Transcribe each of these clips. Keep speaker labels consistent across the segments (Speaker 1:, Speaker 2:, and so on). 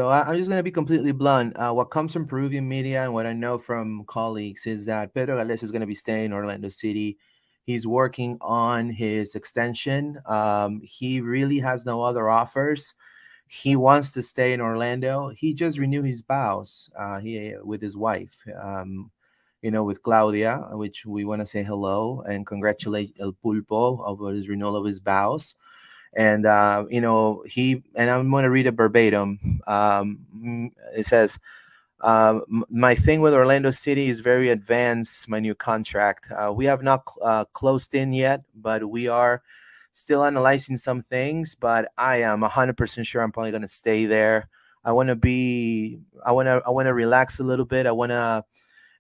Speaker 1: So I'm just going to be completely blunt. What comes from Peruvian media and what I know from colleagues is that Pedro Gallese is going to be staying in Orlando City. He's working on his extension. He really has no other offers. He wants to stay in Orlando. He just renewed his vows. He with his wife. With Claudia, which we want to say hello and congratulate El Pulpo over his renewal of his vows. And I'm going to read it verbatim. It says, my thing with Orlando City is very advanced. My new contract. We have not closed in yet, but we are still analyzing some things. But I am 100% sure I'm probably going to stay there. I want to relax a little bit. I want to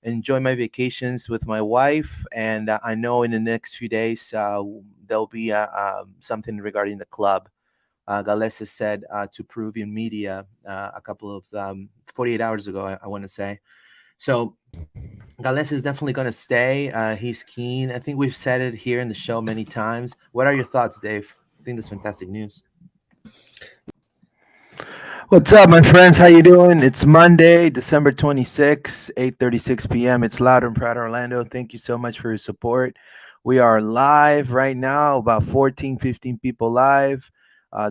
Speaker 1: enjoy my vacations with my wife, and I know in the next few days there'll be something regarding the club. Galesa said to Peruvian media a couple of 48 hours ago, I want to say. So Galesa is definitely going to stay. He's keen. I think we've said it here in the show many times. What are your thoughts, Dave? I think that's fantastic news. What's up, my friends? How you doing? It's Monday, December 26th, 8:36 p.m. It's Loud and Proud Orlando. Thank you so much for your support. We are live right now, about 14, 15 people live.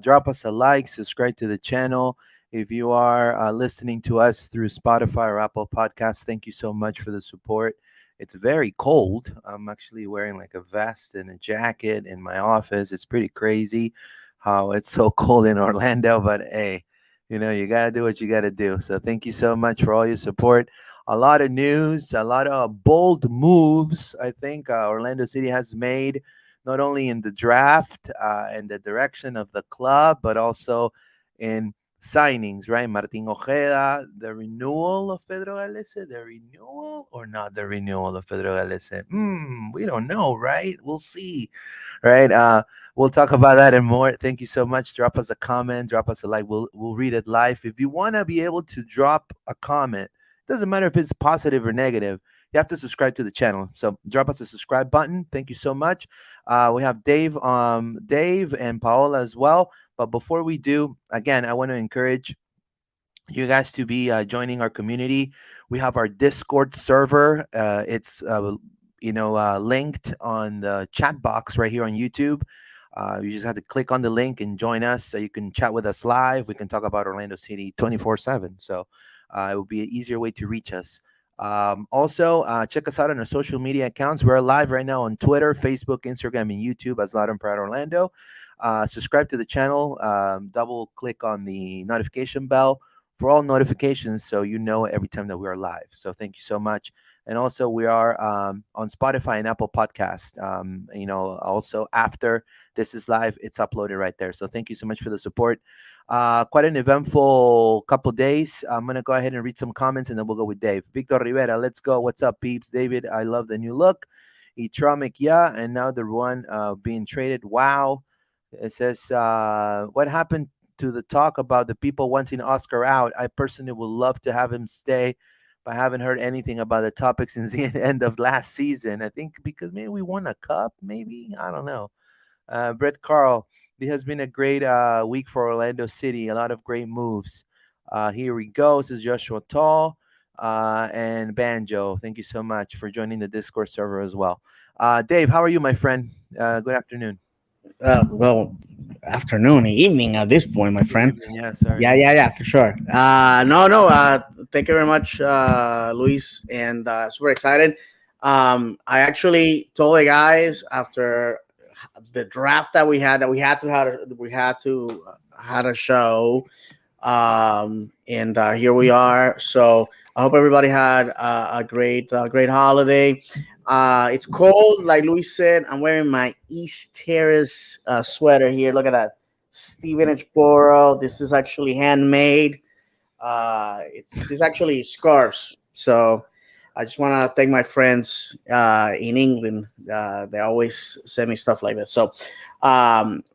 Speaker 1: Drop us a like, subscribe to the channel. If you are listening to us through Spotify or Apple Podcasts, thank you so much for the support. It's very cold. I'm actually wearing like a vest and a jacket in my office. It's pretty crazy how it's so cold in Orlando, but hey, you got to do what you got to do. So thank you so much for all your support. A lot of news, a lot of bold moves I think Orlando City has made, not only in the draft and the direction of the club, but also in signings, right? Martin Ojeda, the renewal of Pedro Gallese, the renewal or not the renewal of Pedro Gallese? We don't know, right? We'll see, right? We'll talk about that and more. Thank you so much. Drop us a comment, drop us a like. We'll read it live. If you want to be able to drop a comment, doesn't matter if it's positive or negative, you have to subscribe to the channel. So drop us a subscribe button. Thank you so much. We have Dave and Paola as well. But before we do, again, I want to encourage you guys to be joining our community. We have our Discord server. It's linked on the chat box right here on YouTube. You just have to click on the link and join us so you can chat with us live. We can talk about Orlando City 24/7. So it will be an easier way to reach us. Also, check us out on our social media accounts. We're live right now on Twitter, Facebook, Instagram, and YouTube as Loud and Proud Orlando. Subscribe to the channel. Double click on the notification bell for all notifications so you know every time that we are live. So thank you so much. And also we are on Spotify and Apple Podcast. Also after this is live, it's uploaded right there. So thank you so much for the support. Quite an eventful couple days. I'm going to go ahead and read some comments and then we'll go with Dave. Victor Rivera, let's go. What's up, peeps? David, I love the new look. Itramic, yeah. And now the one being traded. Wow. It says, what happened to the talk about the people wanting Oscar out? I personally would love to have him stay, but I haven't heard anything about the topic since the end of last season. I think because maybe we won a cup, maybe. I don't know. Brett Carl, it has been a great week for Orlando City. A lot of great moves. Here we go. This is Joshua Tall and Banjo. Thank you so much for joining the Discord server as well. Dave, how are you, my friend? Good afternoon.
Speaker 2: Well, afternoon, evening at this point, my friend.
Speaker 1: Evening, yeah, sorry.
Speaker 2: Yeah, for sure. No. Thank you very much, Luis, and super excited. I actually told the guys after the draft that we had had a show, and here we are. So I hope everybody had a great holiday. It's cold, like Luis said. I'm wearing my East Terrace sweater here. Look at that, Steven H. Boro. This is actually handmade. It's actually scarves. So I just want to thank my friends in England. They always send me stuff like this. So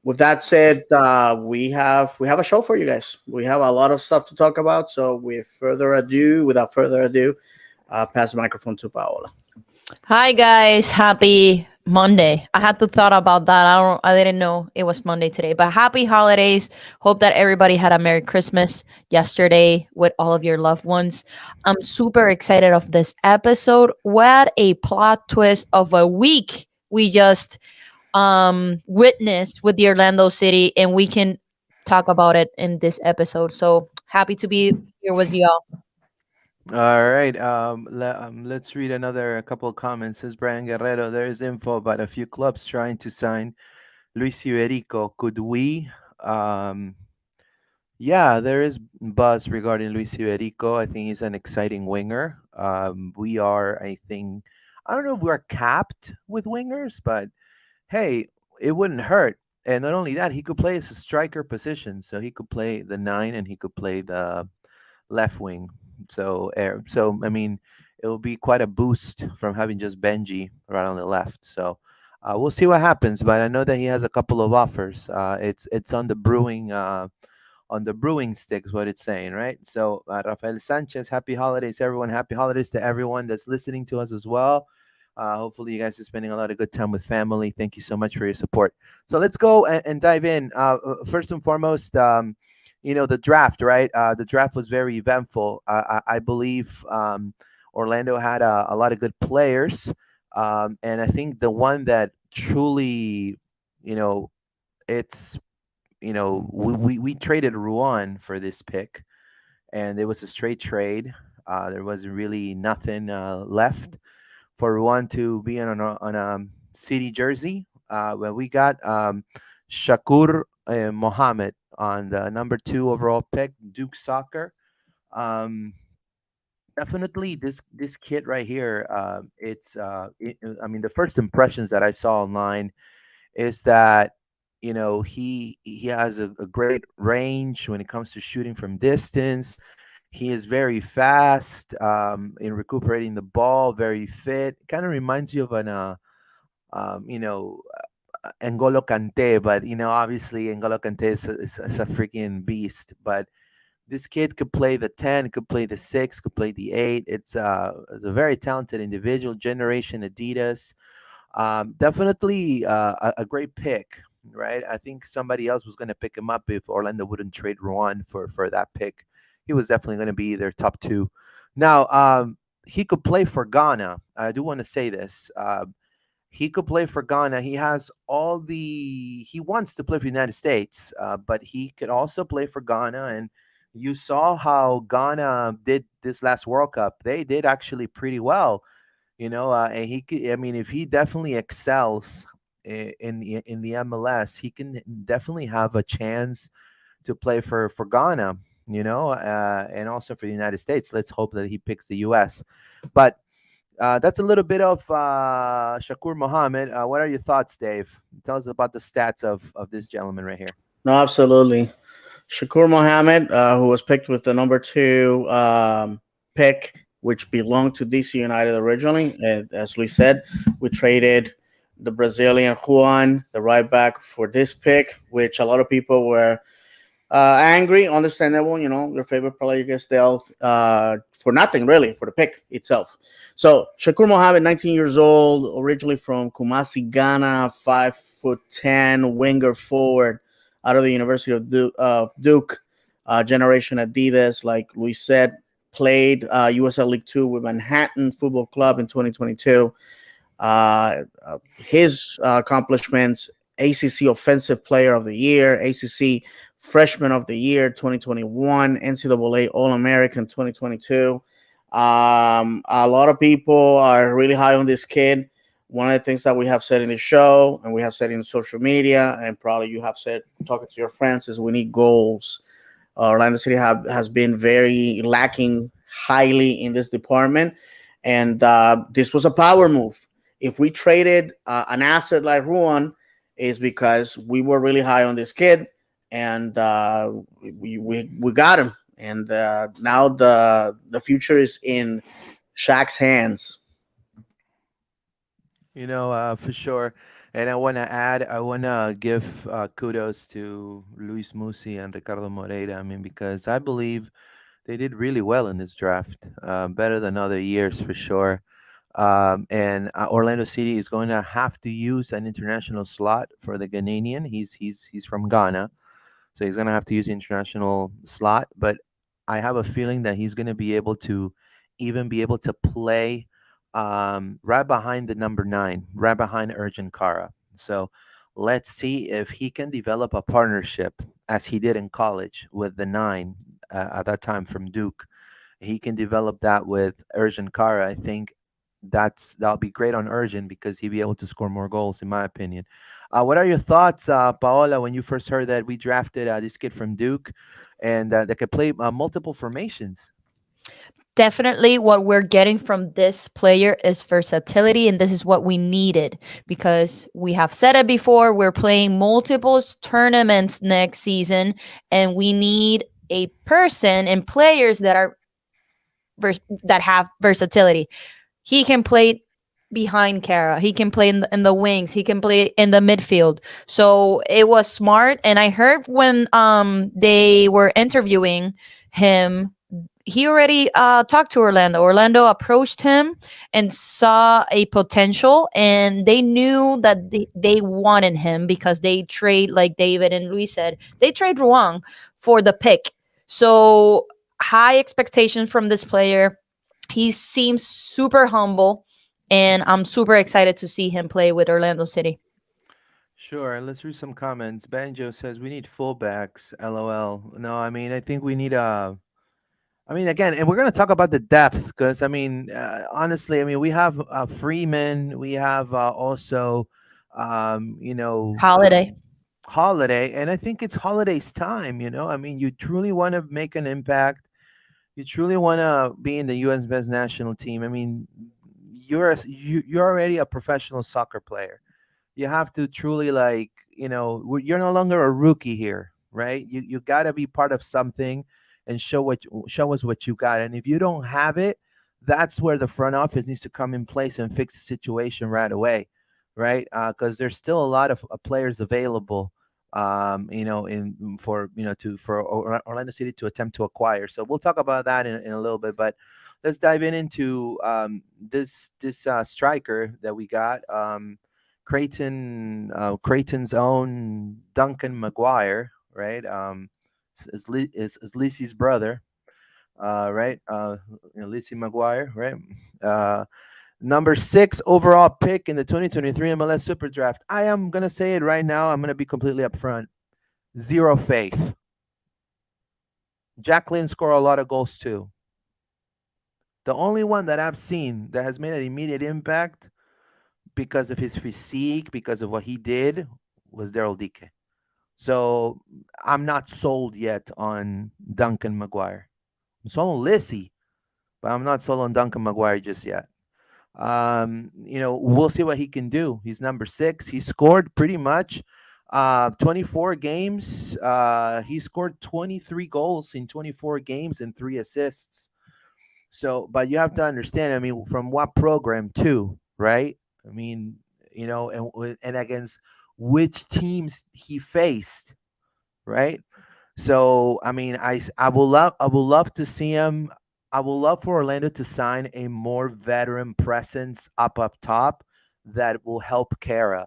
Speaker 2: with that said, we have a show for you guys. We have a lot of stuff to talk about. So without further ado, pass the microphone to Paola.
Speaker 3: Hi guys, happy Monday. I had to thought about that. I didn't know it was Monday today. But happy holidays. Hope that everybody had a Merry Christmas yesterday with all of your loved ones. I'm super excited of this episode. What a plot twist of a week we just witnessed with the Orlando City, and we can talk about it in this episode. So happy to be here with y'all.
Speaker 1: All right. Let's read another couple of comments. Says Brian Guerrero. There is info about a few clubs trying to sign Luis Iberico. Could we? Um, yeah, there is buzz regarding Luis Iberico. I think he's an exciting winger. We are, I think, I don't know if we're capped with wingers, but hey, it wouldn't hurt. And not only that, he could play as a striker position. So he could play the nine and he could play the left wing. So I mean, it will be quite a boost from having just Benji right on the left. So we'll see what happens. But I know that he has a couple of offers. It's on the brewing stick, is what it's saying, right? So Rafael Sanchez, happy holidays, everyone. Happy holidays to everyone that's listening to us as well. Hopefully, you guys are spending a lot of good time with family. Thank you so much for your support. So let's go and dive in. First and foremost, the draft, right? The draft was very eventful. I believe Orlando had a lot of good players, and I think the one that truly, you know, it's we traded Ruan for this pick, and it was a straight trade. There wasn't really nothing left for Ruan to be on a city jersey. But we got Shakur Mohammed on the number 2 overall pick, Duke Soccer. Um, Definitely, this kid right here. I mean, the first impressions that I saw online is that he has a great range when it comes to shooting from distance. He is very fast in recuperating the ball, very fit. Kind of reminds you of an um, you know N'Golo Kante, but obviously N'Golo Kante is a freaking beast. But this kid could play the 10, could play the 6, could play the 8. It's a very talented individual. Generation Adidas. Definitely a great pick, right? I think somebody else was going to pick him up if Orlando wouldn't trade Ruan for that pick. He was definitely going to be their top 2. Now, he could play for Ghana. I do want to say this. He could play for Ghana. He has all the. He wants to play for the United States, but he could also play for Ghana. And you saw how Ghana did this last World Cup. They did actually pretty well, and he could. I mean, if he definitely excels in the MLS, he can definitely have a chance to play for Ghana. And also for the United States. Let's hope that he picks the U.S. But that's a little bit of Shakur Mohammed. What are your thoughts, Dave? Tell us about the stats of this gentleman right here.
Speaker 2: No, absolutely. Shakur Mohammed, who was picked with the number 2 pick, which belonged to DC United originally. And as we said, we traded the Brazilian Juan, the right back, for this pick, which a lot of people were angry, understandable. Your favorite player gets dealt for nothing, really, for the pick itself. So Shakur Mohammed, 19 years old, originally from Kumasi, Ghana, 5'10", winger forward, out of the University of Duke, generation Adidas, like Luis said, played USL League Two with Manhattan Football Club in 2022. His accomplishments: ACC Offensive Player of the Year, ACC Freshman of the Year 2021, NCAA All-American 2022. A lot of people are really high on this kid. One of the things that we have said in the show, and we have said in social media, and probably you have said talking to your friends, is we need goals. Orlando City has been very lacking highly in this department, and this was a power move. If we traded an asset like Ruan, is because we were really high on this kid, and we got him. And now the future is in Shaq's hands.
Speaker 1: For sure. And I want to give kudos to Luis Musi and Ricardo Moreira. I mean, because I believe they did really well in this draft, better than other years for sure. And Orlando City is going to have to use an international slot for the Ghanaian. He's from Ghana, so he's going to have to use the international slot. But I have a feeling that he's going to be able to even be able to play right behind the number 9, right behind Urgent Kara. So let's see if he can develop a partnership as he did in college with the 9 at that time from Duke. He can develop that with Urgent Kara. I think that'll be great on Urgent because he'll be able to score more goals, in my opinion. What are your thoughts, Paola, when you first heard that we drafted this kid from Duke and that could play multiple formations?
Speaker 3: Definitely what we're getting from this player is versatility, and this is what we needed because we have said it before, we're playing multiple tournaments next season, and we need a person and players that are that have versatility. He can play behind Kara. He can play in the wings. He can play in the midfield. So it was smart. And I heard when they were interviewing him, he already talked to Orlando. Orlando approached him and saw a potential, and they knew that they wanted him because they trade, like David and Luis said, they trade Ruang for the pick. So high expectations from this player. He seems super humble, and I'm super excited to see him play with Orlando City.
Speaker 1: Sure. Let's read some comments. Banjo says we need fullbacks. LOL. No, I mean I think we need a. I mean, again, and we're going to talk about the depth because, I mean, honestly, I mean, we have Freeman, we have also, um, you know,
Speaker 3: Holiday.
Speaker 1: Holiday, and I think it's Holiday's time. I mean, you truly want to make an impact. You truly want to be in the U.S. best national team. I mean, you're already a professional soccer player. You have to truly like you're no longer a rookie here, right? You got to be part of something and show us what you got. And if you don't have it, that's where the front office needs to come in place and fix the situation right away, right? Because there's still a lot of players available, in for to for Orlando City to attempt to acquire. So we'll talk about that in a little bit, but let's dive into this striker that we got. Creighton's own Duncan McGuire, right? Is Lisi's brother, right? Lisi McGuire, right? Uh, Number 6 overall pick in the 2023 MLS Super Draft. I am gonna say it right now. I'm gonna be completely upfront. Zero faith. Jacqueline scored a lot of goals too. The only one that I've seen that has made an immediate impact because of his physique, because of what he did, was Daryl Dike. So I'm not sold yet on Duncan McGuire. I'm sold on Lissy, but I'm not sold on Duncan McGuire just yet. We'll see what he can do. He's number 6. He scored pretty much 24 games. He scored 23 goals in 24 games and 3 assists. So, but you have to understand, I mean, from what program too, right? I mean, and against which teams he faced, right? So, I mean, I will love to see him. I would love for Orlando to sign a more veteran presence up top that will help Kara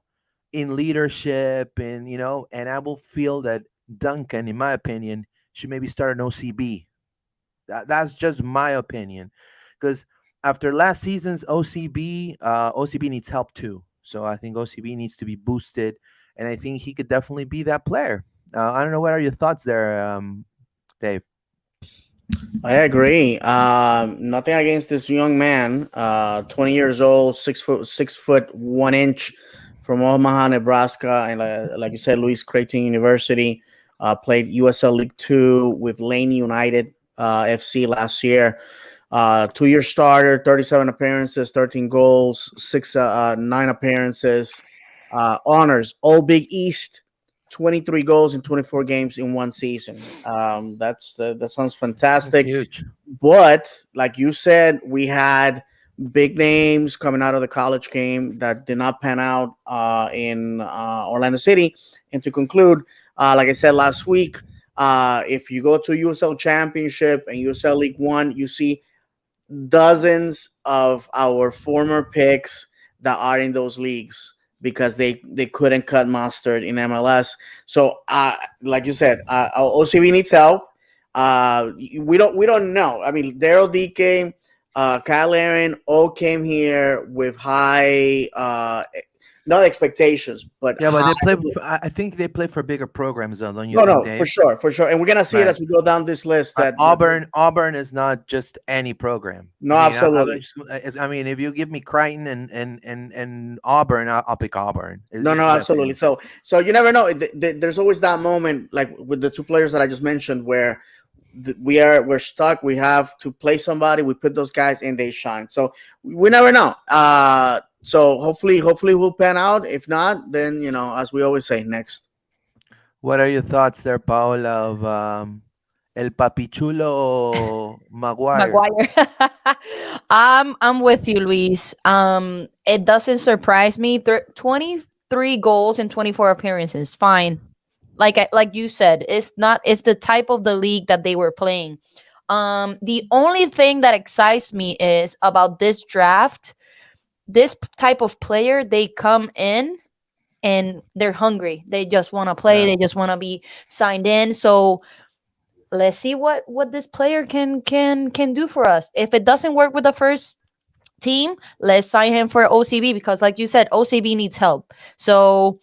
Speaker 1: in leadership, and I will feel that Duncan, in my opinion, should maybe start an OCB. That's just my opinion, because after last season's OCB, OCB needs help too. So I think OCB needs to be boosted, and I think he could definitely be that player. I don't know. What are your thoughts there, Dave?
Speaker 2: I agree. Nothing against this young man. 20 years old, 6 foot 1 inch, from Omaha, Nebraska, and like you said, Louis Creighton University. Played USL League Two with Lane United FC last year. 2-year starter, 37 appearances, 13 goals, 9 appearances, honors All Big East, 23 goals in 24 games in one season. That sounds
Speaker 1: That's
Speaker 2: fantastic.
Speaker 1: huge.
Speaker 2: But like you said, we had big names coming out of the college game that did not pan out in Orlando City. And to conclude, like I said last week, if you go to USL Championship and USL League One, you see dozens of our former picks that are in those leagues because they couldn't cut mustard in MLS. So, like you said, OCB needs help. We don't know. I mean, Daryl DK, Kyle Aaron all came here with high, not expectations, but
Speaker 1: Yeah, but
Speaker 2: high.
Speaker 1: they play. I think they play for bigger programs, though, don't you
Speaker 2: No,
Speaker 1: think,
Speaker 2: no, for
Speaker 1: Dave?
Speaker 2: sure, for sure, and we're gonna see it
Speaker 1: Right.
Speaker 2: as we go down this list. That
Speaker 1: Auburn is not just any program.
Speaker 2: no, absolutely.
Speaker 1: I mean, if you give me Crichton and Auburn, I'll pick Auburn. It's
Speaker 2: No,
Speaker 1: just
Speaker 2: no,
Speaker 1: my
Speaker 2: absolutely.
Speaker 1: opinion.
Speaker 2: So you never know. There's always that moment, like with the two players that I just mentioned, where we're stuck. We have to play somebody. We put those guys and they shine. So we never know. So hopefully we'll pan out. If not, then as we always say, next.
Speaker 1: What are your thoughts there, Paola, of El Papichulo Maguire?
Speaker 3: Maguire. I'm with you, Luis. It doesn't surprise me. 23 goals in 24 appearances. Fine. Like you said, it's not. It's the type of the league that they were playing. The only thing that excites me is about this draft. This type of player, they come in and they're hungry. They just want to play.
Speaker 1: Yeah.
Speaker 3: They just want to be signed in. So let's see what this player can do for us. If it doesn't work with the first team, let's sign him for OCB because, like you said, OCB needs help. So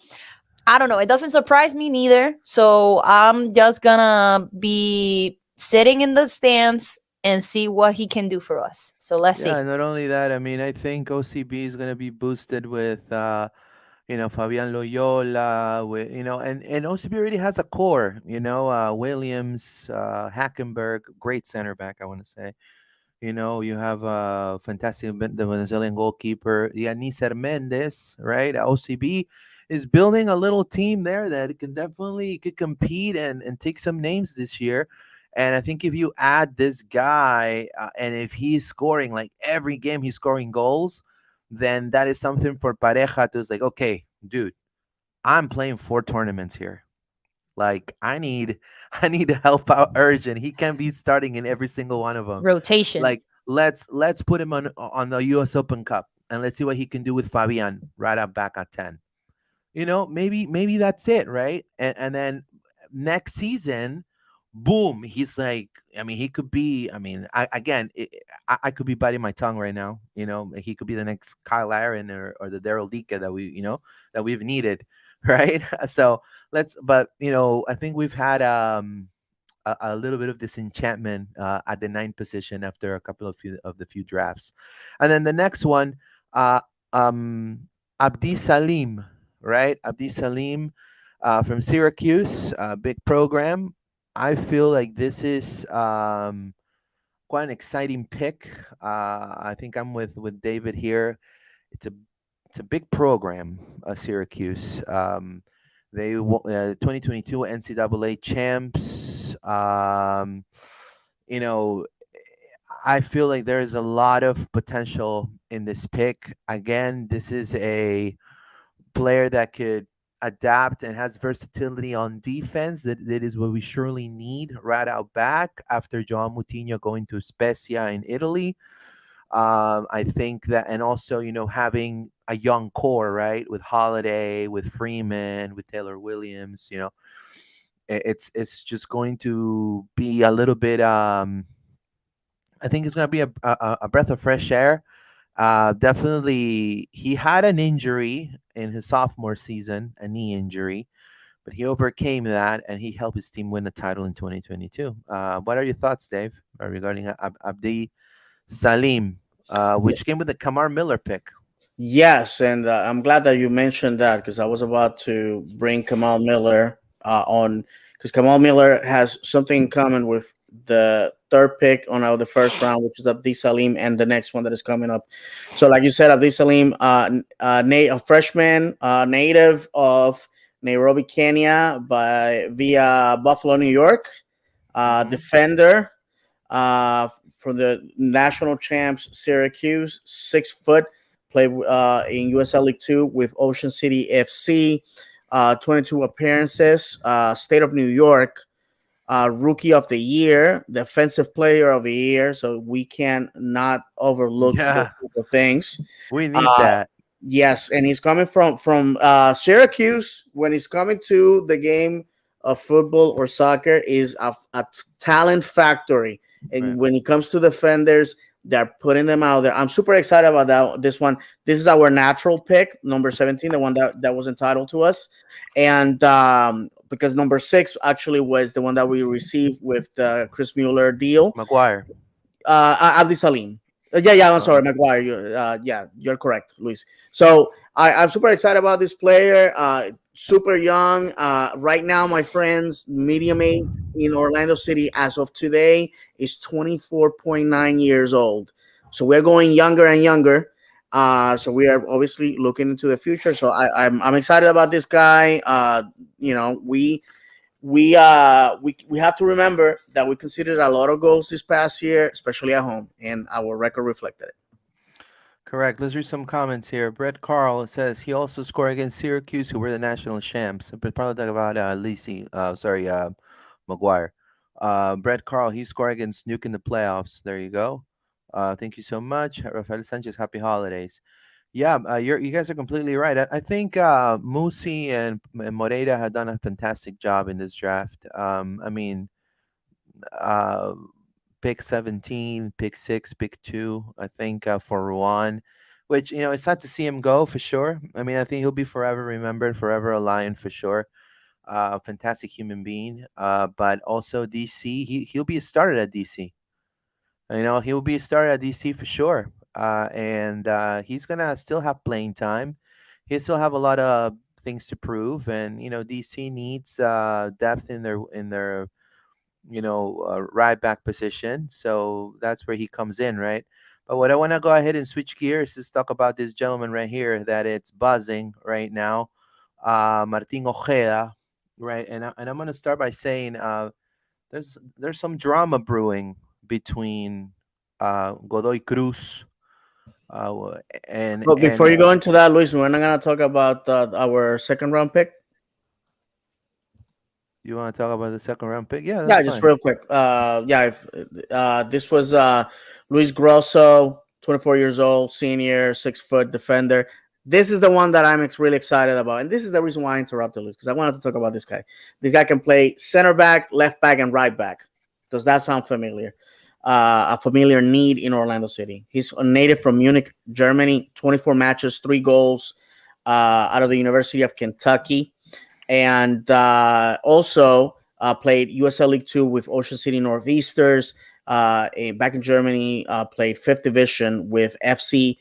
Speaker 3: I don't know. It doesn't surprise me neither. So I'm just gonna be sitting in the stands and see what he can do for us. So let's see.
Speaker 1: Yeah, not only that, I mean, I think OCB is going to be boosted with Fabian Loyola, with and OCB already has a core, Williams, Hackenberg, great center back, I want to say. You have fantastic the Venezuelan goalkeeper, Yanisser Mendez, right? OCB is building a little team there that can definitely could compete and take some names this year. And I think if you add this guy, and if he's scoring like every game, he's scoring goals, then that is something for Pareja to, like, okay, dude, I'm playing 4 tournaments here. Like I need to help out urgent. He can be starting in every single one of them.
Speaker 3: Rotation.
Speaker 1: Like let's put him on the U.S. Open Cup and let's see what he can do with Fabian right up back at 10. Maybe that's it, right? And then next season, boom, he's like, I mean, he could be. I mean, I could be biting my tongue right now. He could be the next Kyle Aaron or the Daryl Dika that that we've needed, right? So but I think we've had a little bit of disenchantment at the ninth position after a couple of the few drafts. And then the next one, uh, Abdi Salim, right? Abdi Salim from Syracuse, big program. I feel like this is quite an exciting pick. I think I'm with David here. It's a it's a big program, Syracuse. They 2022 NCAA champs. You know, I feel like there is a lot of potential in this pick. Again, this is a player that could adapt and has versatility on defense. That is what we surely need right out back after John Moutinho going to Spezia in Italy. I think that, and also, having a young core, right, with Holiday, with Freeman, with Taylor Williams, it's just going to be a little bit. I think it's going to be a breath of fresh air. Definitely, he had an injury in his sophomore season, a knee injury, but he overcame that and he helped his team win the title in 2022. What are your thoughts, Dave, regarding Abdi Salim, which came with the Kamar Miller pick?
Speaker 2: Yes, and I'm glad that you mentioned that because I was about to bring Kamal Miller on because Kamal Miller has something in common with the third pick on the first round, which is Abdi Salim, and the next one that is coming up. So, like you said, Abdi Salim, a freshman, native of Nairobi, Kenya, by via Buffalo, New York,
Speaker 1: Hmm.
Speaker 2: defender from the national champs Syracuse, 6 foot, played in USL League Two with Ocean City FC, 22 appearances, state of New York, Rookie of the Year, Defensive Player of the Year. So we can not overlook those
Speaker 1: Yeah,
Speaker 2: type of things.
Speaker 1: we need
Speaker 2: Uh,
Speaker 1: that.
Speaker 2: yes, and he's coming from Syracuse. When he's coming to the game of football or soccer, is a talent factory. And
Speaker 1: Right.
Speaker 2: when it comes to defenders, they're putting them out there. I'm super excited about that. This one, this is our natural pick, number 17, the one that was entitled to us, and because number 6 actually was the one that we received with the Chris Mueller deal.
Speaker 1: Maguire.
Speaker 2: Abdi Salim. Yeah, I'm
Speaker 1: Oh,
Speaker 2: sorry, Maguire. Yeah, you're correct, Luis. So I'm super excited about this player. Super young. Right now, my friends, medium age in Orlando City as of today is 24.9 years old. So we're going younger and younger. So we are obviously looking into the future. So I'm excited about this guy. We have to remember that we conceded a lot of goals this past year, especially at home, and our record reflected it.
Speaker 1: correct. Let's read some comments here. Brett Carl says he also scored against Syracuse, who were the national champs. But probably talk about Lisi. Sorry, Maguire. Brett Carl, he scored against Nuke in the playoffs. There you go. Thank you so much, Rafael Sanchez. Happy holidays. Yeah, you guys are completely right. I think Musi and Moreira have done a fantastic job in this draft. I mean, uh, pick 17, pick 6, pick 2, I think for Ruan, which, it's sad to see him go for sure. I mean, I think he'll be forever remembered, forever a lion for sure. Fantastic human being. But also DC, he'll be a starter at DC. He'll be a starter at DC for sure. And he's gonna still have playing time. He still have a lot of things to prove, and DC needs depth in their right back position. So that's where he comes in, right? But what I want to go ahead and switch gears is talk about this gentleman right here that it's buzzing right now, Martin Ojeda, right? And I'm going to start by saying there's some drama brewing between Godoy Cruz uh, and
Speaker 2: But before
Speaker 1: and
Speaker 2: you go into that, Luis, we're not gonna talk about our second round pick.
Speaker 1: you want to talk about the second round pick? Yeah, that's
Speaker 2: Yeah, just
Speaker 1: fine.
Speaker 2: real quick. Yeah, if, this was Luis Grosso, 24 years old, senior, 6 foot defender. This is the one that I'm really excited about, and this is the reason why I interrupted Luis, because I wanted to talk about this guy. This guy can play center back, left back, and right back. Does that sound familiar? A familiar need in Orlando City. He's a native from Munich, Germany. 24 matches, 3 goals, out of the University of Kentucky, and also played USL League Two with Ocean City Northeasters. Back in Germany, played fifth division with FC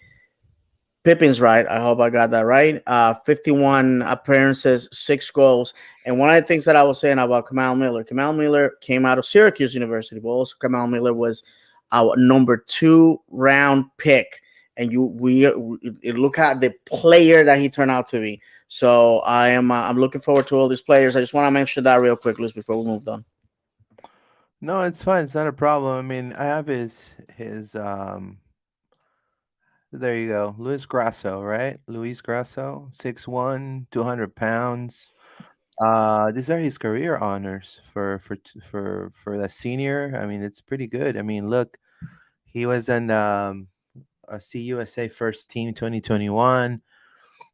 Speaker 2: Pippin's, right. I hope I got that right. 51 appearances, 6 goals. And one of the things that I was saying about Kamal Miller came out of Syracuse University, but also Kamal Miller was our number 2 round pick. And look at the player that he turned out to be. So I'm looking forward to all these players. I just want to mention that real quick, Luis, before we move on.
Speaker 1: No, it's fine. It's not a problem. I mean, I have his there you go. Luis Grasso, right? Luis Grasso, 6'1", 200 pounds. These are his career honors for the senior. I mean, it's pretty good. I mean, look, he was in a CUSA first team 2021.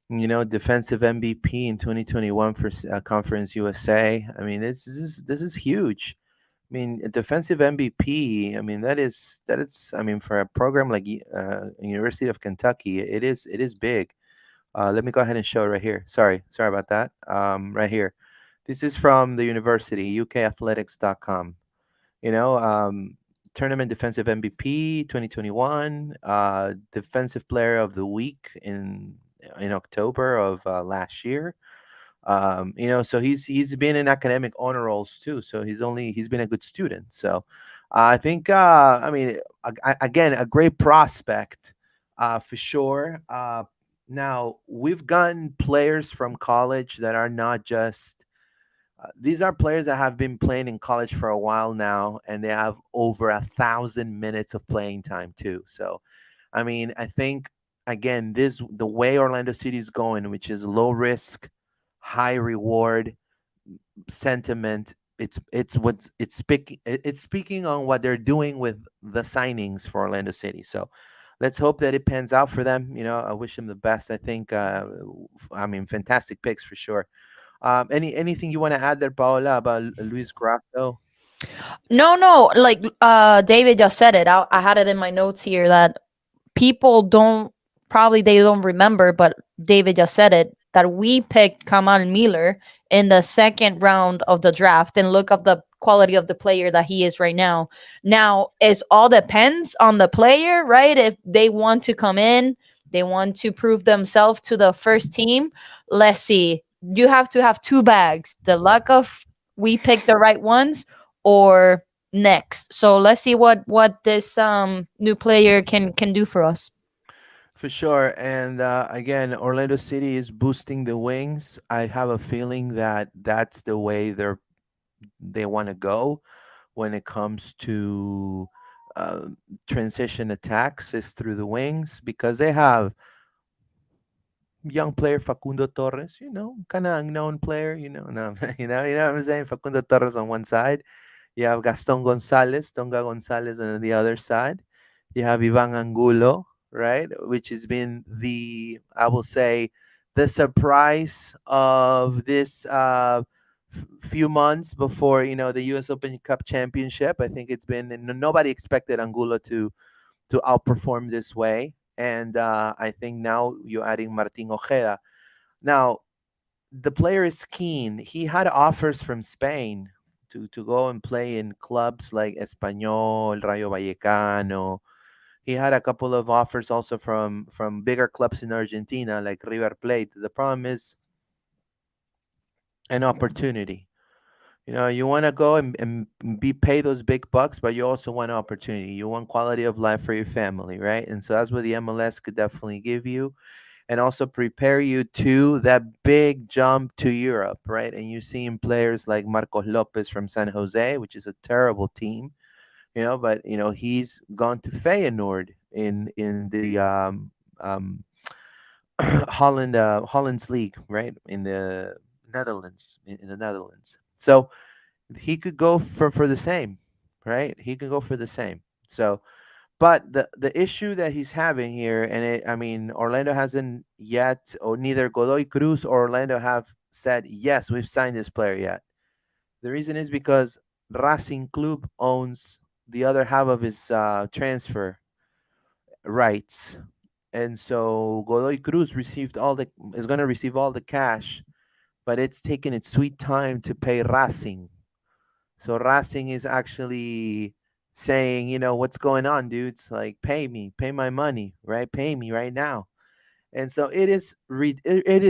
Speaker 1: Defensive MVP in 2021 for Conference USA. I mean, this is huge. I mean, a defensive MVP. I mean, that is. I mean, for a program like University of Kentucky, it is big. Let me go ahead and show it right here. Sorry about that. Right here. This is from the university, ukathletics.com. You know, tournament defensive MVP 2021, defensive player of the week in October of last year. So he's been in academic honor rolls too. So he's been a good student. So I think I mean again a great prospect for sure. Now we've gotten players from college that are not just these are players that have been playing in college for a while now, and they have over 1,000 minutes of playing time too. So, I mean, I think again, the way Orlando City is going, which is low risk, high reward sentiment. it's speaking on what they're doing with the signings for Orlando City. So let's hope that it pans out for them. I wish them the best. I think I mean, fantastic picks for sure. Anything you want to add there, Paola, about Luis Grasso?
Speaker 3: No, no, like David just said it. I had it in my notes here that people don't, probably they don't remember, but David just said it, that we picked Kamal Miller in the second round of the draft, and look up the quality of the player that he is right now. Now, it all depends on the player, right? If they want to come in, they want to prove themselves to the first team. Let's see. You have to have two bags: the luck of we pick the right ones, or next. So let's see what this new player can do for us.
Speaker 1: For sure. And again, Orlando City is boosting the wings. I have a feeling that that's the way they want to go when it comes to uh, transition attacks, is through the wings, because they have young player Facundo Torres, kind of unknown player, no, what I'm saying. Facundo Torres on one side, you have Gaston Gonzalez, Tonga Gonzalez on the other side. You have Ivan Angulo, right, which has been I will say, the surprise of this few months before the U.S. Open Cup Championship. I think it's been, nobody expected Angulo to outperform this way. And I think now you're adding Martin Ojeda. Now, the player is keen. He had offers from Spain to go and play in clubs like Espanyol, Rayo Vallecano. He had a couple of offers also from bigger clubs in Argentina, like River Plate. The problem is an opportunity. You want to go and be paid those big bucks, but you also want opportunity. You want quality of life for your family, right? And so that's what the MLS could definitely give you, and also prepare you to that big jump to Europe, right? And you're seeing players like Marcos Lopez from San Jose, which is a terrible team, but he's gone to Feyenoord in the Holland's league, right? In the Netherlands, in the Netherlands. So he could go for the same, right? He could go for the same. So, but the issue that he's having here, and I mean, Orlando hasn't yet, or neither Godoy Cruz or Orlando have said yes, we've signed this player yet. The reason is because Racing Club owns the other half of his transfer rights, and so Godoy Cruz is going to receive all the cash, but it's taking its sweet time to pay Racing. So Racing is actually saying, what's going on, dudes? Like, pay my money, right? Pay me right now. And so it is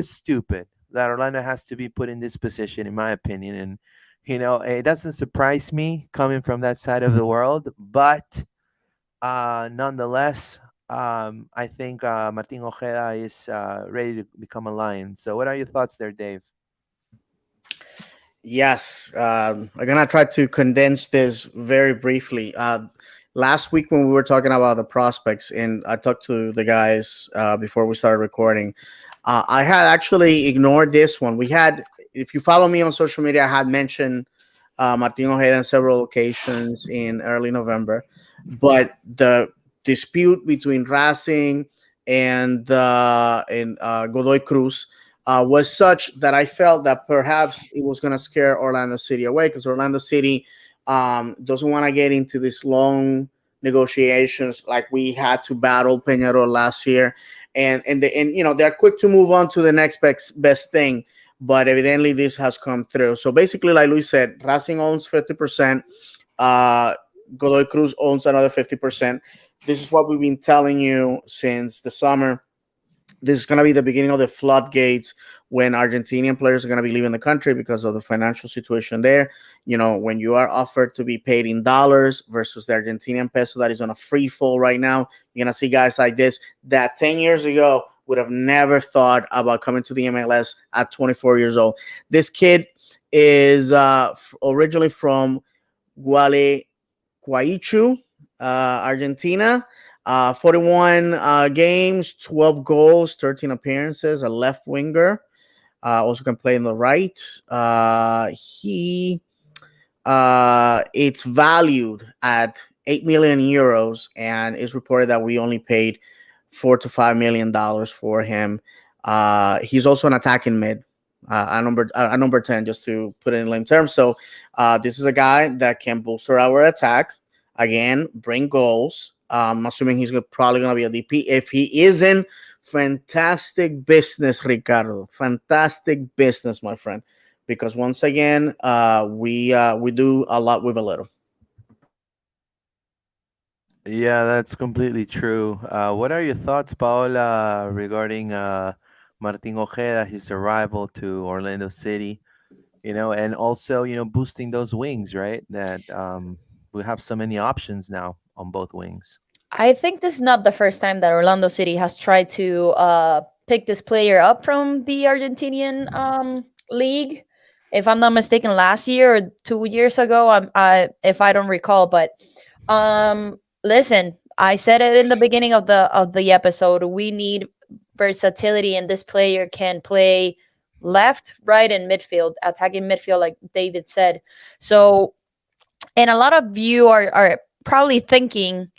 Speaker 1: stupid that Orlando has to be put in this position, in my opinion. And it doesn't surprise me coming from that side of the world, but nonetheless, I think Martin Ojeda is ready to become a Lion. So, what are your thoughts there, Dave?
Speaker 2: Yes, I'm gonna try to condense this very briefly. Last week when we were talking about the prospects, and I talked to the guys before we started recording, I had actually ignored this one. If you follow me on social media, I had mentioned Martin Ojeda on several occasions in early November, but the dispute between Racing and Godoy Cruz was such that I felt that perhaps it was going to scare Orlando City away, because Orlando City doesn't want to get into these long negotiations like we had to battle Peñarol last year, and they're quick to move on to the next best thing. But evidently this has come through. So basically, like Luis said, Racing owns 50%. Godoy Cruz owns another 50%. This is what we've been telling you since the summer. This is going to be the beginning of the floodgates when Argentinian players are going to be leaving the country because of the financial situation there. When you are offered to be paid in dollars versus the Argentinian peso that is on a free fall right now, you're going to see guys like this that 10 years ago would have never thought about coming to the MLS at 24 years old. This kid is originally from Gualeguaychú, Argentina. 41 games, 12 goals, 13 appearances, a left winger. Also can play in the right. He It's valued at 8 million euros, and it's reported that we only paid $4 to $5 million for him. He's also an attacking mid, a number 10, just to put it in lame terms. So this is a guy that can bolster our attack again, bring goals. I'm assuming probably going to be a DP. If he isn't, fantastic business, Ricardo. Fantastic business, my friend. Because once again, we do a lot with a little.
Speaker 1: Yeah, that's completely true. What are your thoughts, Paola, regarding Martin Ojeda, his arrival to Orlando City? And also, boosting those wings, right? That we have so many options now on both wings.
Speaker 3: I think this is not the first time that Orlando City has tried to pick this player up from the Argentinian league. If I'm not mistaken, last year or 2 years ago, if I don't recall. But listen, I said it in the beginning of the episode. We need versatility, and this player can play left, right, and midfield, attacking midfield, like David said. So, and a lot of you are probably thinking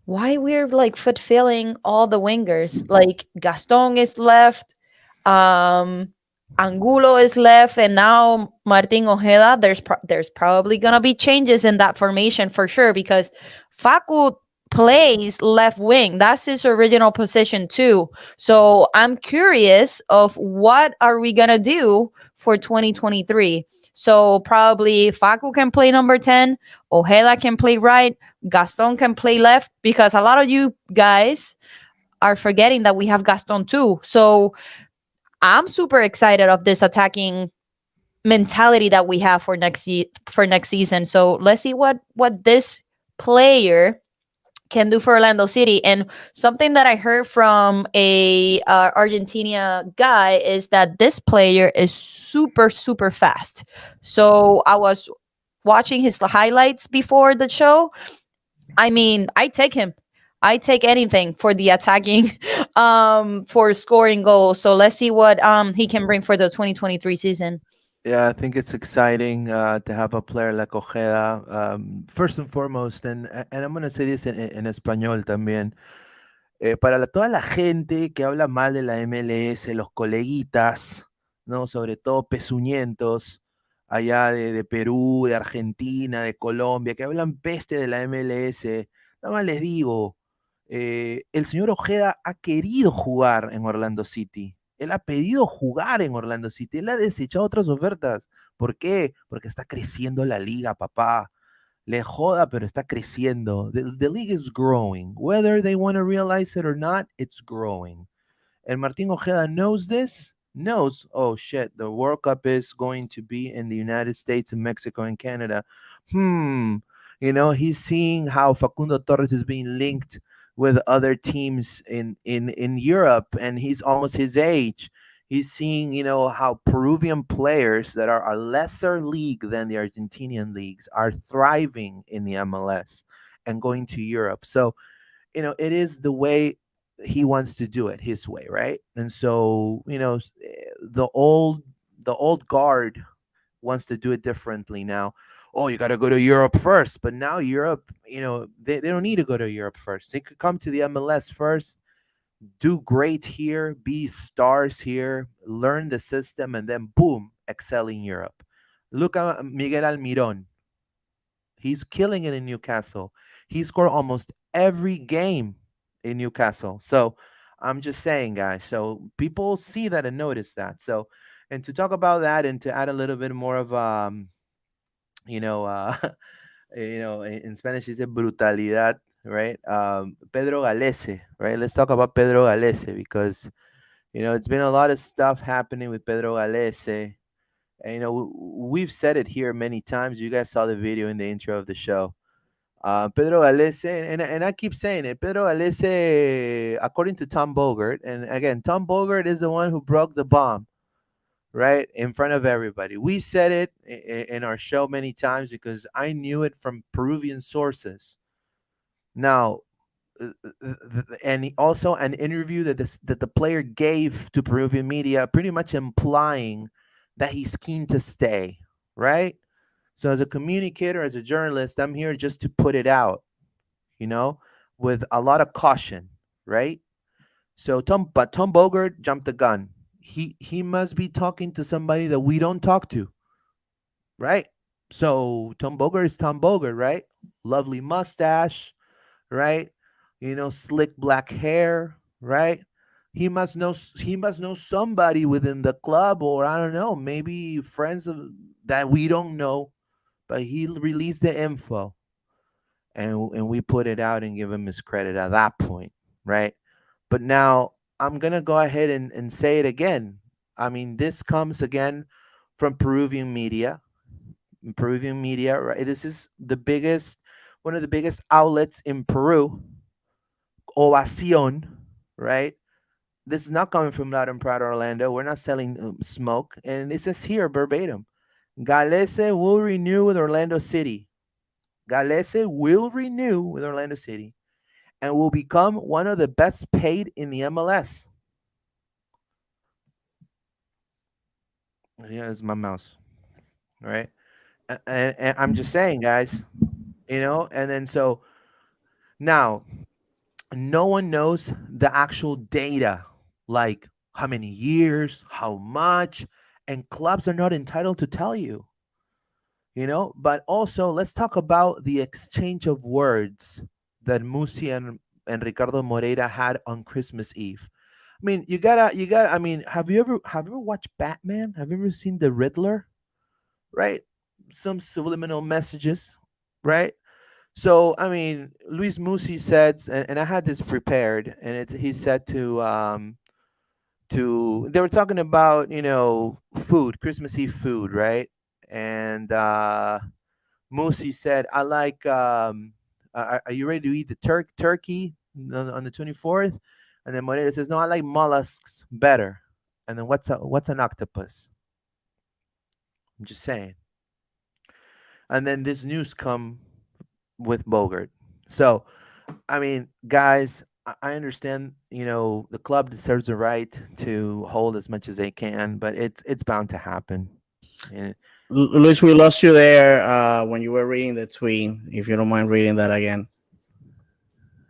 Speaker 3: why we're like fulfilling all the wingers. Like Gaston is left, um, Angulo is left, and now Martin Ojeda. There's probably gonna be changes in that formation for sure because Facu plays left wing. That's his original position too. So I'm curious of what are we gonna do for 2023. So probably Facu can play number 10, Ojeda can play right, Gaston can play left because a lot of you guys are forgetting that we have Gaston too. So I'm super excited of this attacking mentality that we have for next season. So let's see what this player can do for Orlando City. And something that I heard from a Argentina guy is that this player is super fast. So I was watching his highlights before the show. I mean, I take him. I take anything for the attacking, for scoring goals. So let's see what he can bring for the 2023 season.
Speaker 1: Yeah, I think it's exciting to have a player like Ojeda. First and foremost, and I'm going to say this en español también. Para toda la gente que habla mal de la MLS, los coleguitas, ¿no? Sobre todo pezuñentos, allá de Perú, de Argentina, de Colombia, que hablan peste de la MLS, nada más les digo, el señor Ojeda ha querido jugar en Orlando City. Él ha pedido jugar en Orlando City. Él ha desechado otras ofertas. ¿Por qué? Porque está creciendo la liga, papá. Le joda, pero está creciendo. The league is growing. Whether they want to realize it or not, it's growing. And Martin Ojeda knows this, knows, oh shit, the World Cup is going to be in the United States and Mexico and Canada. He's seeing how Facundo Torres is being linked with other teams in Europe, and he's almost his age. He's seeing, how Peruvian players that are a lesser league than the Argentinian leagues are thriving in the MLS and going to Europe. So, it is the way he wants to do it his way, right? And so, the old guard wants to do it differently now. Oh, you got to go to Europe first. But now Europe, they don't need to go to Europe first. They could come to the MLS first, do great here, be stars here, learn the system, and then boom, excel in Europe. Look at Miguel Almiron. He's killing it in Newcastle. He scored almost every game in Newcastle. So I'm just saying, guys. So people see that and notice that. So, and to talk about that and to add a little bit more of you know, uh, in Spanish is brutalidad, right? Pedro Gallese, right? Let's talk about Pedro Gallese because it's been a lot of stuff happening with Pedro Gallese. And we've said it here many times. You guys saw the video in the intro of the show. Pedro Gallese, and I keep saying it. Pedro Gallese, according to Tom Bogert, and again, Tom Bogert is the one who broke the bomb, right, in front of everybody. We said it in our show many times because I knew it from Peruvian sources. Now, and also an interview that the player gave to Peruvian media, pretty much implying that he's keen to stay, right? So as a communicator, as a journalist, I'm here just to put it out, you know, with a lot of caution, right? So Tom Bogert jumped the gun. He must be talking to somebody that we don't talk to, right? So Tom Bogert is Tom Bogert, right? Lovely mustache, right? Slick black hair, right? He must know somebody within the club, or I don't know, maybe friends that we don't know, but he released the info, and we put it out and give him his credit at that point, right? But now I'm gonna go ahead and say it again. I mean, this comes again from Peruvian media, right? This is one of the biggest outlets in Peru, Ovacion, right? This is not coming from Loud and Proud Orlando. We're not selling smoke. And it says here verbatim, Gallese will renew with Orlando City. Gallese will renew with Orlando City and will become one of the best paid in the MLS. Yeah, it's my mouse, right? And I'm just saying, guys, and then so now no one knows the actual data, like how many years, how much, and clubs are not entitled to tell you, But also, let's talk about the exchange of words that Musi and Ricardo Moreira had on Christmas Eve. I mean, I mean, have you ever watched Batman? Have you ever seen the Riddler? Right? Some subliminal messages, right? So, I mean, Luis Musi said, and I had this prepared, and he said they were talking about, food, Christmas Eve food, right? And Musi said, I like, are you ready to eat the turkey on the 24th? And then Moreira says, no, I like mollusks better. And then what's an octopus? I'm just saying. And then this news come with Bogart. So, I mean, guys, I understand. The club deserves the right to hold as much as they can, but it's bound to happen. And
Speaker 2: Luis, we lost you there when you were reading the tweet. If you don't mind reading that again.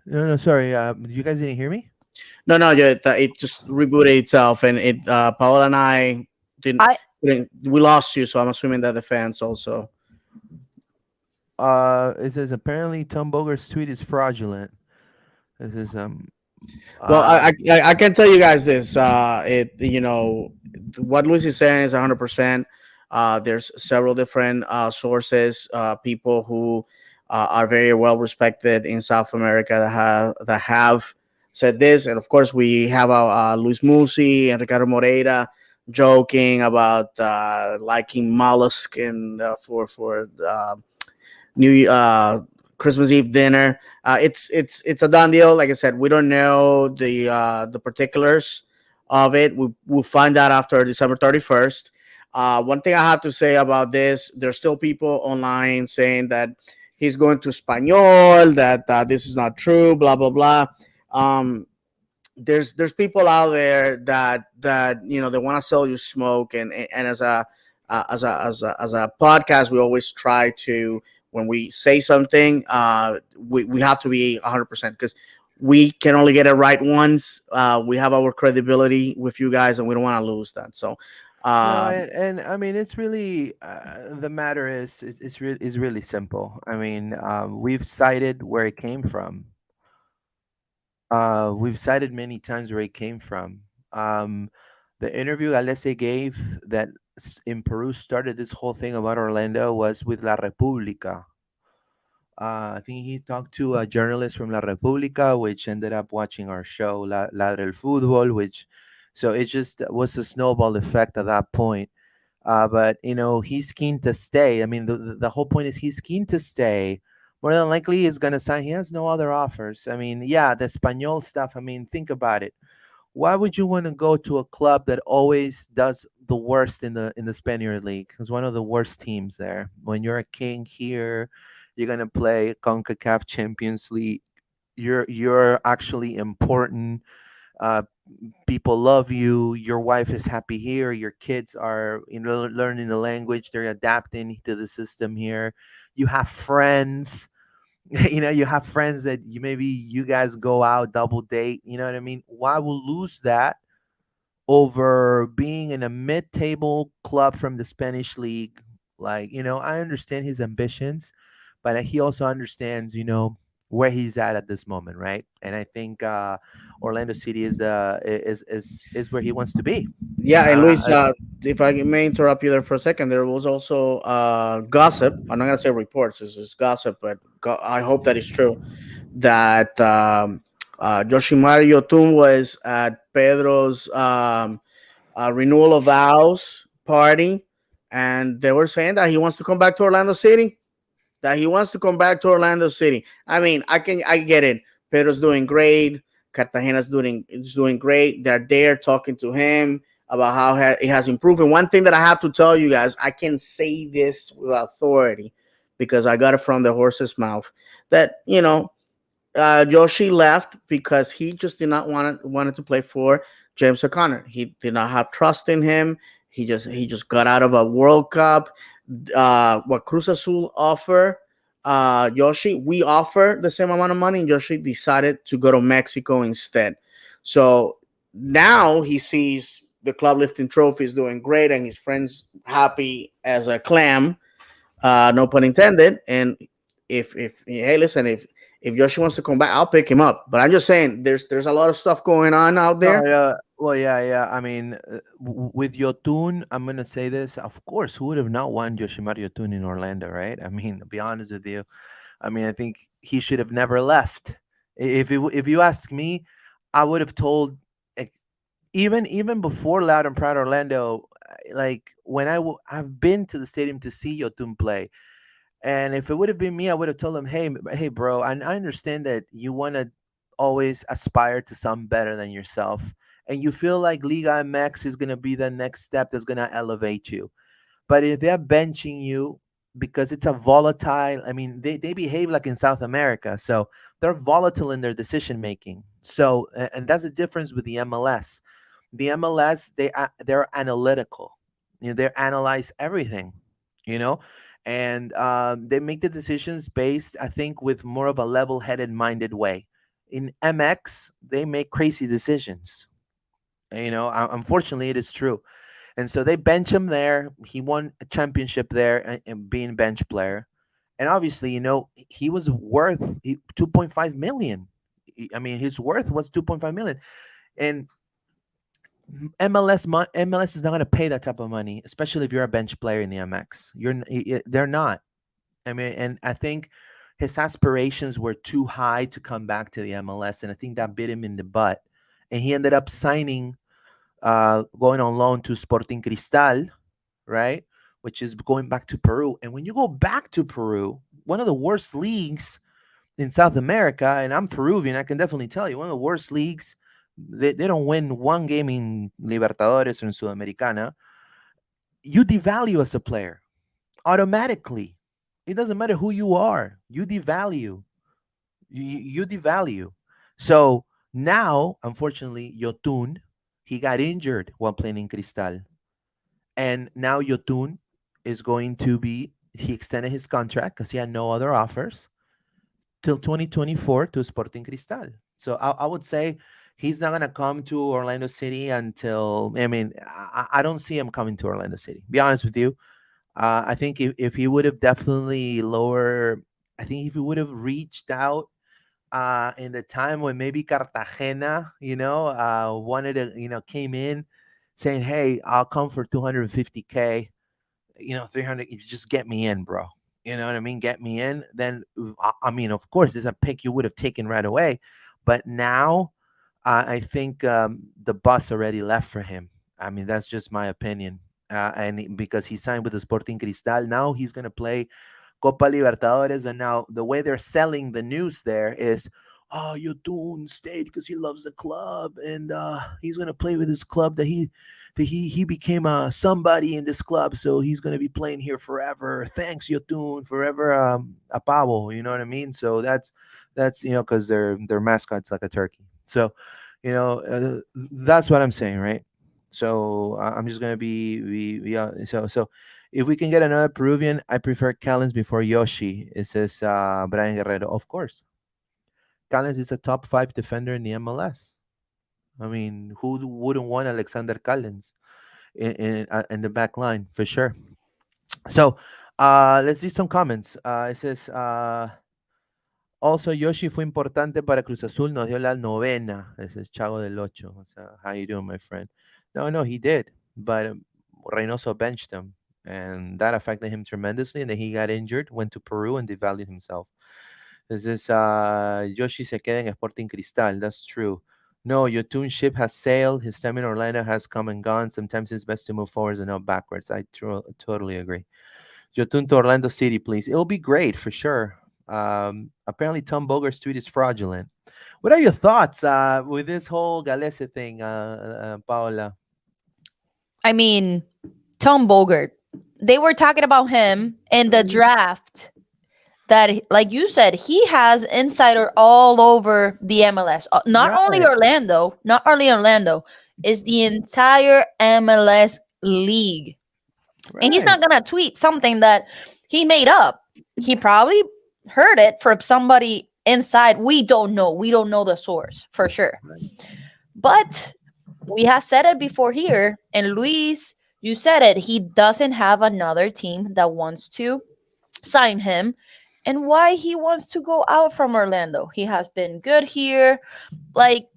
Speaker 1: no, no, sorry. You guys didn't hear me.
Speaker 2: No, no, yeah, it just rebooted itself, and it. Paola and I didn't,
Speaker 3: I
Speaker 2: didn't. We lost you, so I'm assuming that the fans also.
Speaker 1: It says apparently Tom Boger's tweet is fraudulent. This is
Speaker 2: Well,
Speaker 1: uh
Speaker 2: I can tell you guys this. What Luis is saying is 100%. There's several different sources, people who are very well respected in South America that have said this, and of course we have Luis Musi and Ricardo Moreira joking about liking mollusk and for New Christmas Eve dinner. It's a done deal. Like I said, we don't know the particulars of it. We'll find out after December 31st. One thing I have to say about this: there's still people online saying that he's going to Espanol, that this is not true, blah blah blah. Um, there's people out there that they want to sell you smoke, and as a podcast we always try to, when we say something, we have to be 100% because we can only get it right once. We have our credibility with you guys and we don't want to lose that. So
Speaker 1: no,
Speaker 2: um,
Speaker 1: and I mean it's really the matter is really simple. I mean, we've cited where it came from. We've cited many times where it came from. Um, the interview Alesse gave that in Peru started this whole thing about Orlando was with La República. I think he talked to a journalist from La República, which ended up watching our show, Ladre el Fútbol, which, so it just was a snowball effect at that point. But, he's keen to stay. I mean, the whole point is he's keen to stay. More than likely, he's going to sign. He has no other offers. I mean, yeah, the Espanol stuff. I mean, think about it. Why would you want to go to a club that always does the worst in the Spaniard League? It's one of the worst teams there. When you're a king here, you're gonna play CONCACAF Champions League. You're actually important. people love you, your wife is happy here, your kids are, learning the language, they're adapting to the system here. You have friends, you have friends that maybe you guys go out double date, you know what I mean? Why will lose that over being in a mid-table club from the Spanish league? Like, I understand his ambitions, but he also understands, where he's at this moment, right? And I think Orlando City is where he wants to be.
Speaker 2: Yeah, and Luis,
Speaker 1: uh,
Speaker 2: if I may interrupt you there for a second, there was also gossip. I'm not gonna say reports; it's just gossip, but I hope that is true. That Yoshimar Yotun was at Pedro's renewal of vows party, and they were saying that he wants to come back to Orlando City. That he wants to come back to Orlando City. I mean, I get it. Pedro's doing great. Cartagena's doing great. They're there talking to him about how it has improved. And one thing that I have to tell you guys, I can say this with authority because I got it from the horse's mouth. That Yoshi left because he just did not wanted to play for James O'Connor. He did not have trust in him. He just got out of a World Cup. What Cruz Azul offer Yoshi, we offer the same amount of money, and Yoshi decided to go to Mexico instead. So now he sees the club lifting trophies doing great, and his friends happy as a clam, no pun intended. And if hey, listen, if Yoshi wants to come back, I'll pick him up. But I'm just saying, there's a lot of stuff going on out
Speaker 1: No,
Speaker 2: there.
Speaker 1: yeah. Well, yeah, yeah. I mean, with Yotun, I'm gonna say this. Of course, who would have not wanted Yoshimar Yotun in Orlando, right? I mean, to be honest with you, I mean, I think he should have never left. If you ask me, I would have told, like, even before Loud and Proud Orlando, like when I've been to the stadium to see Yotun play, and if it would have been me, I would have told him, hey, bro, I understand that you want to always aspire to something better than yourself. And you feel like Liga MX is going to be the next step that's going to elevate you. But if they're benching you because it's a volatile, I mean, they behave like in South America. So they're volatile in their decision making. So, and that's the difference with the MLS. The MLS, they're analytical. They analyze everything, you know, and they make the decisions based, I think, with more of a level-headed, minded way. In MX, they make crazy decisions. Unfortunately, it is true. And so they bench him there. He won a championship there and being bench player. And obviously, he was worth 2.5 million. I mean, his worth was 2.5 million. And MLS is not going to pay that type of money, especially if you're a bench player in the MX. They're not. I mean, and I think his aspirations were too high to come back to the MLS, and I think that bit him in the butt. And he ended up signing, going on loan to Sporting Cristal, right? Which is going back to Peru. And when you go back to Peru, one of the worst leagues in South America, and I'm Peruvian, I can definitely tell you, one of the worst leagues. They don't win one game in Libertadores or in Sudamericana. You devalue as a player automatically. It doesn't matter who you are. You devalue. You devalue. So now, unfortunately, Yotun, he got injured while playing in Cristal. And now Yotun is going to be, he extended his contract because he had no other offers till 2024 to Sporting Cristal. So I would say he's not going to come to Orlando City until, I mean, I don't see him coming to Orlando City. Be honest with you. I think if he would have definitely I think if he would have reached out in the time when maybe Cartagena, wanted to, came in saying, hey, I'll come for 250K, 300, you just get me in, bro. You know what I mean? Get me in. Then, I mean, of course, there's a pick you would have taken right away. But now, I think the bus already left for him. I mean, that's just my opinion. Because he signed with the Sporting Cristal, now he's going to play Copa Libertadores. And now the way they're selling the news there is, oh, Yotun stayed because he loves the club, and he's going to play with his club that he became somebody in this club, so he's going to be playing here forever. Thanks, Yotun, forever, a pavo. You know what I mean? So that's because their mascot's like a turkey. So That's what I'm saying, right? So I'm just gonna so if we can get another Peruvian, I prefer Callens before Yoshi. It says Brian Guerrero. Of course, Callens is a top five defender in the MLS. I mean, who wouldn't want Alexander Callens in the back line for sure? So let's do some comments. It says also Yoshi fue importante para Cruz Azul, nos dio la novena. Ese es Chavo del Ocho. O sea, how you doing, my friend? No, he did, but Reynoso benched him, and that affected him tremendously. And then he got injured, went to Peru, and devalued himself. This is Yoshi se queda en Sporting Cristal. That's true. No, Yotun ship has sailed. His time in Orlando has come and gone. Sometimes it's best to move forwards and not backwards. I totally agree. Yotun to Orlando City, please. It'll be great for sure. Apparently, Tom Boger's tweet is fraudulent. What are your thoughts with this whole Galese thing, Paola?
Speaker 3: I mean, Tom Bogert. They were talking about him in the draft. That, like you said, he has insider all over the MLS. Not only
Speaker 1: Right,
Speaker 3: Orlando, not only Orlando, is the entire MLS league. And he's
Speaker 1: right,
Speaker 3: not gonna tweet something that he made up. He probably heard it from somebody inside. We don't know. We don't know the source for sure.
Speaker 1: right.
Speaker 3: But we have said it before here, and Luis, you said it. He doesn't have another team that wants to sign him, and why he wants to go out from Orlando. He has been good here. Like,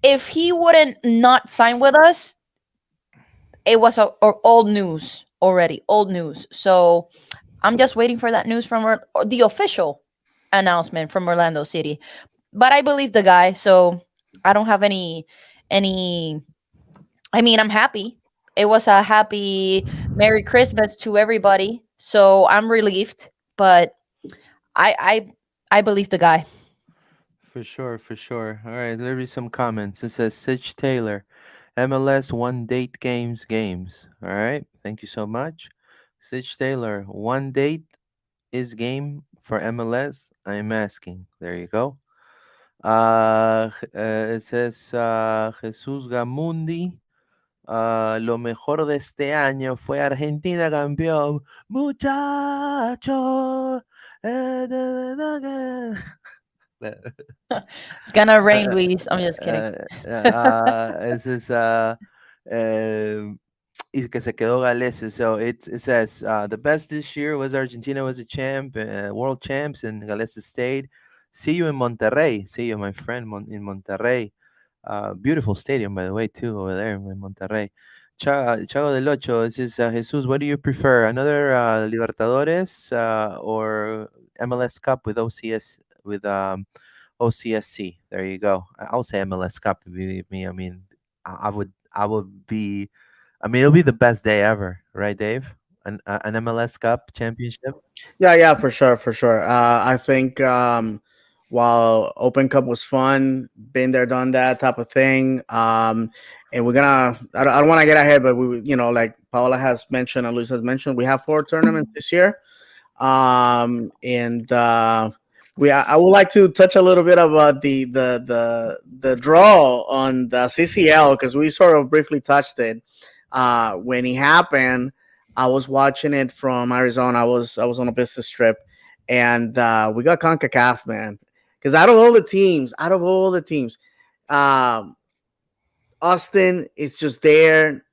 Speaker 3: if he wouldn't not sign with us, it was old news already, old news. So I'm just waiting for that news from or the official announcement from Orlando City. But I believe the guy, so I don't have any. I mean, I'm happy. It was a happy Merry Christmas to everybody. So I'm relieved, but I I I believe the guy.
Speaker 1: For sure, for sure. All right, let me read some comments. It says Sitch Taylor, MLS one date games. All right, thank you so much. Sitch Taylor, one date is game for MLS. I'm asking. There you go. It says Jesús Gamundi. Lo mejor de este año fue Argentina campeón. Muchacho.
Speaker 3: It's gonna rain, Luis. I'm just kidding.
Speaker 1: Ese es um, y que se quedó Galese. So it says the best this year was Argentina was a champ, world champs, and Galese stayed. See you in Monterrey. See you, my friend, in Monterrey. Beautiful stadium, by the way, too, over there in Monterrey. Chavo del Ocho, this is Jesus. What do you prefer? Another Libertadores or MLS Cup with OCS with OCSC? There you go. I'll say MLS Cup if you leave me. I mean, I would be. I mean, it'll be the best day ever, right, Dave? An MLS Cup championship.
Speaker 2: Yeah, for sure, for sure. I think while Open Cup was fun, been there, done that type of thing. And we're gonna. I don't want to get ahead, but like Paola has mentioned and Luis has mentioned, we have 4 tournaments this year. And I would like to touch a little bit about the draw on the CCL because we sort of briefly touched it when it happened. I was watching it from Arizona. I was on a business trip, and we got Concacaf, man. Because out of all the teams, um, Austin is just there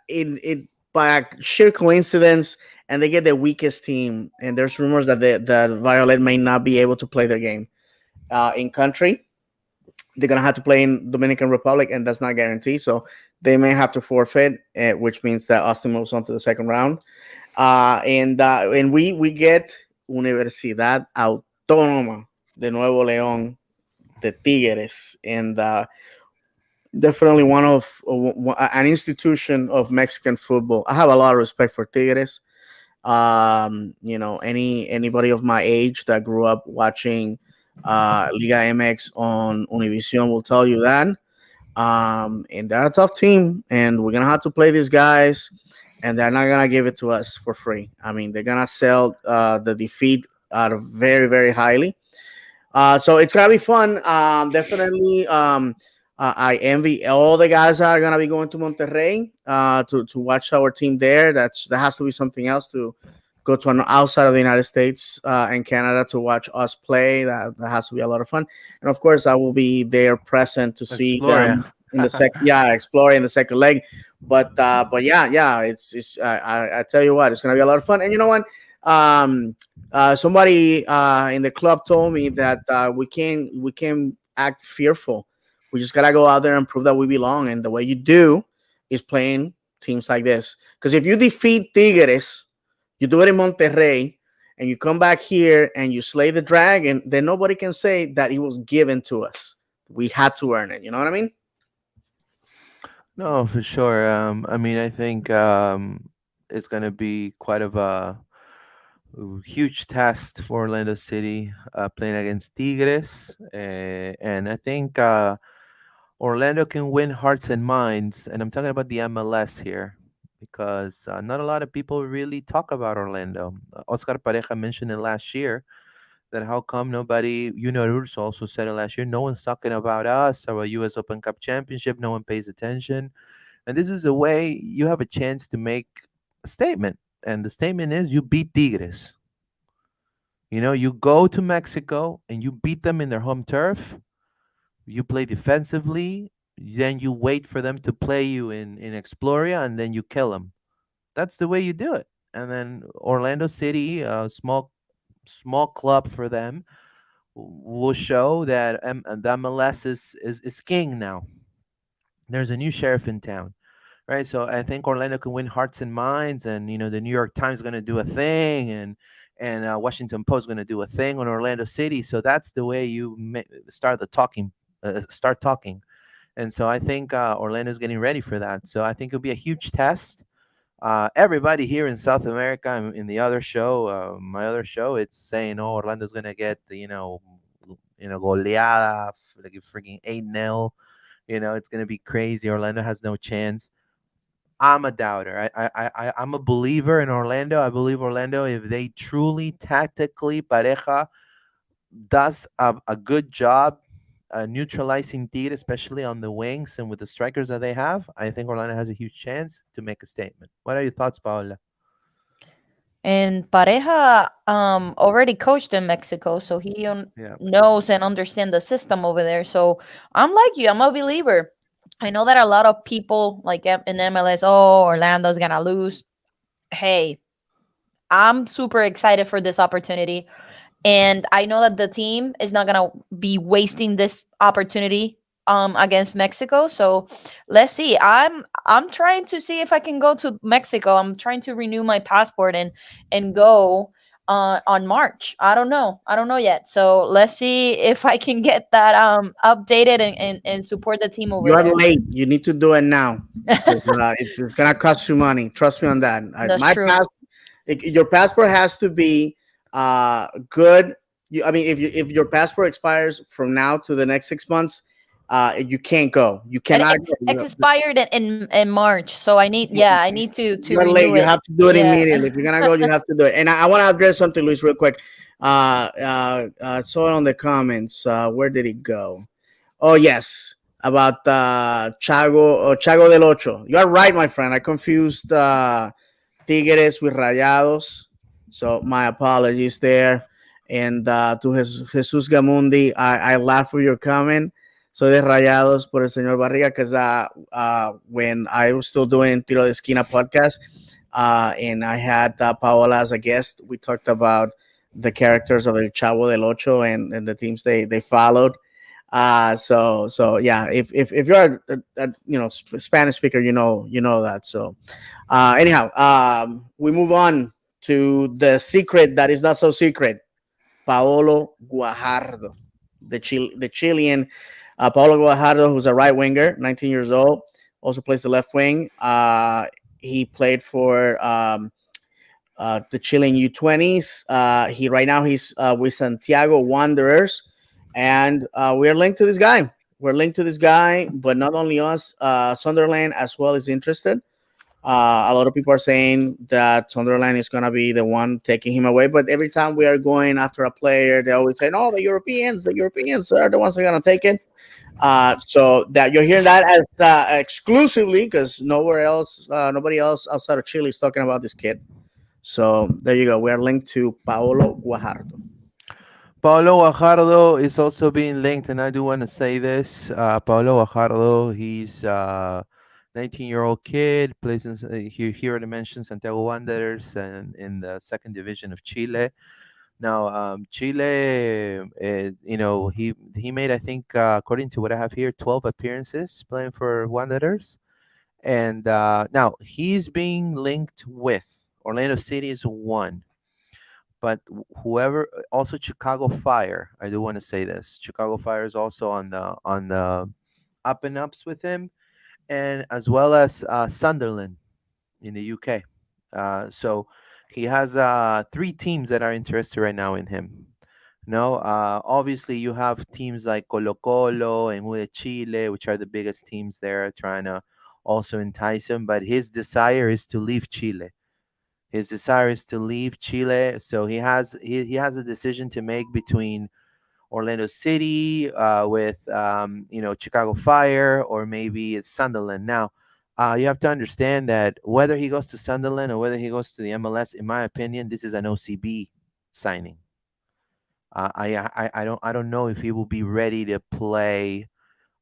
Speaker 2: in by sheer coincidence, and they get the weakest team. And there's rumors that Violet may not be able to play their game in country. They're gonna have to play in Dominican Republic, and that's not guaranteed. So they may have to forfeit, which means that Austin moves on to the second round. And we get Universidad Autónoma de Nuevo León, the Tigres, and definitely one of an institution of Mexican football. I have a lot of respect for Tigres. Anybody of my age that grew up watching Liga MX on Univision will tell you that. And they're a tough team, and we're gonna have to play these guys, and they're not gonna give it to us for free. I mean, they're gonna sell the defeat out of very, very highly. So it's gonna be fun. Definitely. I envy all the guys that are gonna be going to Monterrey to watch our team there. That has to be something else to go to an outside of the United States and Canada to watch us play. That has to be a lot of fun. And of course, I will be there present to see them
Speaker 1: Exploria.
Speaker 2: in the second, yeah, exploring the second leg. But yeah, it's I tell you what, it's gonna be a lot of fun. And you know what? Um, Somebody in the club told me that we can act fearful. We just gotta go out there and prove that we belong. And the way you do is playing teams like this. Because if you defeat Tigres, you do it in Monterrey, and you come back here and you slay the dragon, then nobody can say that it was given to us. We had to earn it. You know what I mean?
Speaker 1: No, for sure. I mean, I think it's going to be quite of a huge test for Orlando City playing against Tigres. And I think Orlando can win hearts and minds. And I'm talking about the MLS here because not a lot of people really talk about Orlando. Oscar Pareja mentioned it last year that how come nobody, Urso also said it last year, no one's talking about us, our US Open Cup Championship, no one pays attention. And this is a way you have a chance to make a statement. And the statement is you beat Tigres. You go to Mexico and you beat them in their home turf. You play defensively. Then you wait for them to play you in Exploria and then you kill them. That's the way you do it. And then Orlando City, a small club for them, will show that the MLS is king now. There's a new sheriff in town, right? So I think Orlando can win hearts and minds, and the New York Times is going to do a thing, and Washington Post is going to do a thing on Orlando City. So that's the way you start the talking, start talking. And so I think Orlando's getting ready for that. So I think it'll be a huge test. Everybody here in South America and in the other show, my other show, it's saying, "Oh, Orlando's gonna get goleada, like a freaking 8-0. It's gonna be crazy. Orlando has no chance." I'm a doubter. I'm a believer in Orlando. I believe Orlando, if they truly tactically Pareja does a good job neutralizing Tigre, especially on the wings and with the strikers that they have, I think Orlando has a huge chance to make a statement. What are your thoughts, Paola?
Speaker 3: And Pareja already coached in Mexico, so he
Speaker 1: Yeah.
Speaker 3: knows and understands the system over there. So I'm like you, I'm a believer. I know that a lot of people like in MLS, oh, Orlando's gonna lose. Hey, I'm super excited for this opportunity. And I know that the team is not gonna be wasting this opportunity against Mexico. So let's see. I'm trying to see if I can go to Mexico. I'm trying to renew my passport and go on March. I don't know. I don't know yet. So let's see if I can get that updated and support the team
Speaker 2: You
Speaker 3: over
Speaker 2: are
Speaker 3: there.
Speaker 2: late. You need to do it now. 'Cause, it's gonna cost you money. Trust me on that.
Speaker 3: That's
Speaker 2: My
Speaker 3: true.
Speaker 2: pass, your passport has to be good. I mean, if your passport expires from now to the next 6 months, you can't go. You
Speaker 3: And
Speaker 2: cannot
Speaker 3: it's
Speaker 2: go.
Speaker 3: expired in March. So I need to
Speaker 2: You're late.
Speaker 3: renew
Speaker 2: You
Speaker 3: it.
Speaker 2: have to do it
Speaker 3: Yeah.
Speaker 2: immediately. If you're gonna go, you have to do it. And I want to address something, Luis, real quick. Saw it on the comments. Where did it go? Oh yes, about Chago del Ocho. You are right, my friend. I confused Tigres with Rayados, so my apologies there. And to Jesus Gamundi, I laugh for your comment. Soy de Rayados por el señor Barriga, because when I was still doing Tiro de Esquina podcast, and I had Paola as a guest, we talked about the characters of El Chavo del Ocho and the teams they followed. So yeah, if you're a Spanish speaker, you know that. So anyhow, we move on to the secret that is not so secret. Paolo Guajardo, the Chilean Paolo Guajardo, who's a right winger, 19 years old, also plays the left wing. He played for the Chilean U20s. He right now he's with Santiago Wanderers, and we're linked to this guy. We're linked to this guy, but not only us, Sunderland as well is interested. A lot of people are saying that Sunderland is going to be the one taking him away. But every time we are going after a player, they always say, "No, the Europeans are the ones that are going to take it." So that you're hearing that as exclusively because nowhere else, nobody else outside of Chile is talking about this kid. So there you go. We are linked to Paolo Guajardo.
Speaker 1: Paulo Guajardo is also being linked, and I do want to say this. Paulo Guajardo, he's 19-year-old kid, plays in, here I mentioned Santiago Wanderers and in the second division of Chile. Now, Chile, he made, I think, according to what I have here, 12 appearances playing for Wanderers. And now he's being linked with Orlando City is one, but whoever, also Chicago Fire. I do want to say this: Chicago Fire is also on the up and ups with him, and as well as Sunderland in the UK. So he has three teams that are interested right now in him. No, obviously you have teams like Colo Colo and Mue Chile, which are the biggest teams there, trying to also entice him. But his desire is to leave Chile. His desire is to leave Chile, so he has a decision to make between Orlando City, with Chicago Fire, or maybe it's Sunderland. Now, you have to understand that whether he goes to Sunderland or whether he goes to the MLS, in my opinion, this is an OCB signing. I don't know if he will be ready to play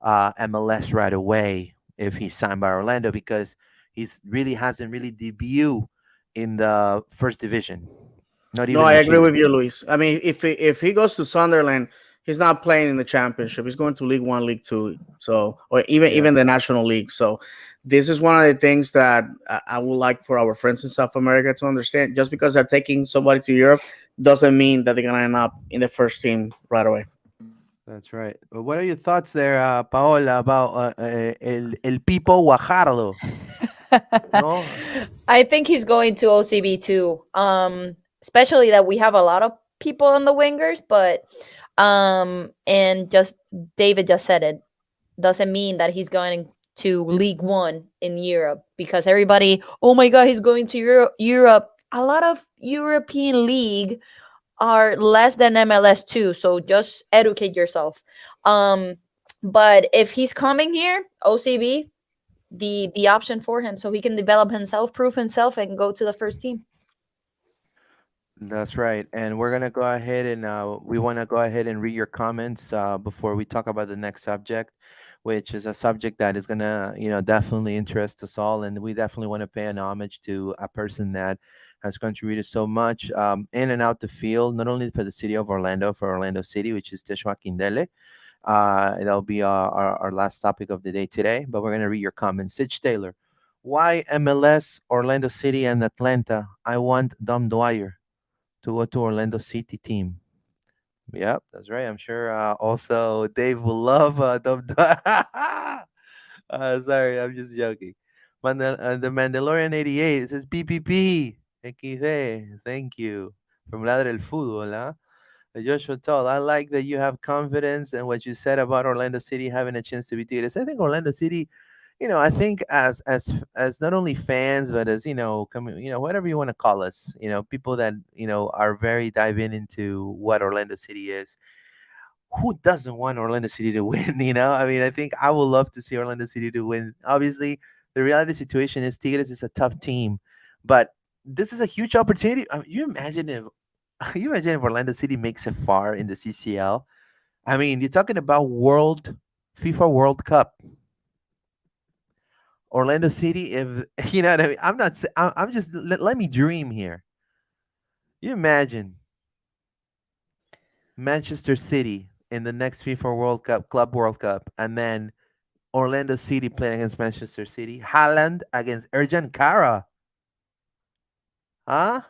Speaker 1: MLS right away if he's signed by Orlando, because he's really hasn't really debuted in the first division, not
Speaker 2: No,
Speaker 1: even
Speaker 2: I
Speaker 1: in
Speaker 2: agree
Speaker 1: Chile.
Speaker 2: with you, Luis. I mean, if he goes to Sunderland, he's not playing in the championship. He's going to League One, League Two, so or
Speaker 1: Yeah,
Speaker 2: even the National League. So this is one of the things that I would like for our friends in South America to understand. Just because they're taking somebody to Europe doesn't mean that they're gonna end up in the first team right away.
Speaker 1: that's right. What are your thoughts there, Paola, about el Pipo Guajardo? No,
Speaker 3: I think he's going to OCB too. Especially that we have a lot of people on the wingers, but and just David just said it doesn't mean that he's going to League One in Europe because everybody, oh my God, he's going to Europe. A lot of European league are less than MLS too, so just educate yourself. Um, but if he's coming here, OCB, the option for him, so he can develop himself, prove himself, and go to the first team.
Speaker 1: that's right. And we're gonna go ahead and we want to go ahead and read your comments before we talk about the next subject, which is a subject that is gonna, definitely interest us all, and we definitely want to pay an homage to a person that has contributed so much in and out the field, not only for the city of Orlando, for Orlando City, which is Teshua Kindele. That'll be our last topic of the day today, but we're gonna read your comments. Sitch Taylor, why MLS, Orlando City, and Atlanta? I want Dom Dwyer to go to Orlando City team. Yep, that's right. I'm sure also Dave will love Dom Dwyer. Sorry, I'm just joking. The Mandalorian 88, it says PPP. XD. Thank you. From Ladre el Fútbol, huh? Joshua Toll, I like that you have confidence in what you said about Orlando City having a chance to be Tigres. I think Orlando City, I think as not only fans but as whatever you want to call us, people that are very diving into what Orlando City is. Who doesn't want Orlando City to win? I mean, I think I would love to see Orlando City to win. Obviously, the reality situation is Tigres is a tough team, but this is a huge opportunity. You imagine if you imagine if Orlando City makes it far in the CCL. I mean, you're talking about FIFA World Cup. Orlando City, if you know what I mean. I'm not. I'm just let me dream here. You imagine Manchester City in the next FIFA World Cup, Club World Cup, and then Orlando City playing against Manchester City. Haaland against Erjan Kara. Huh?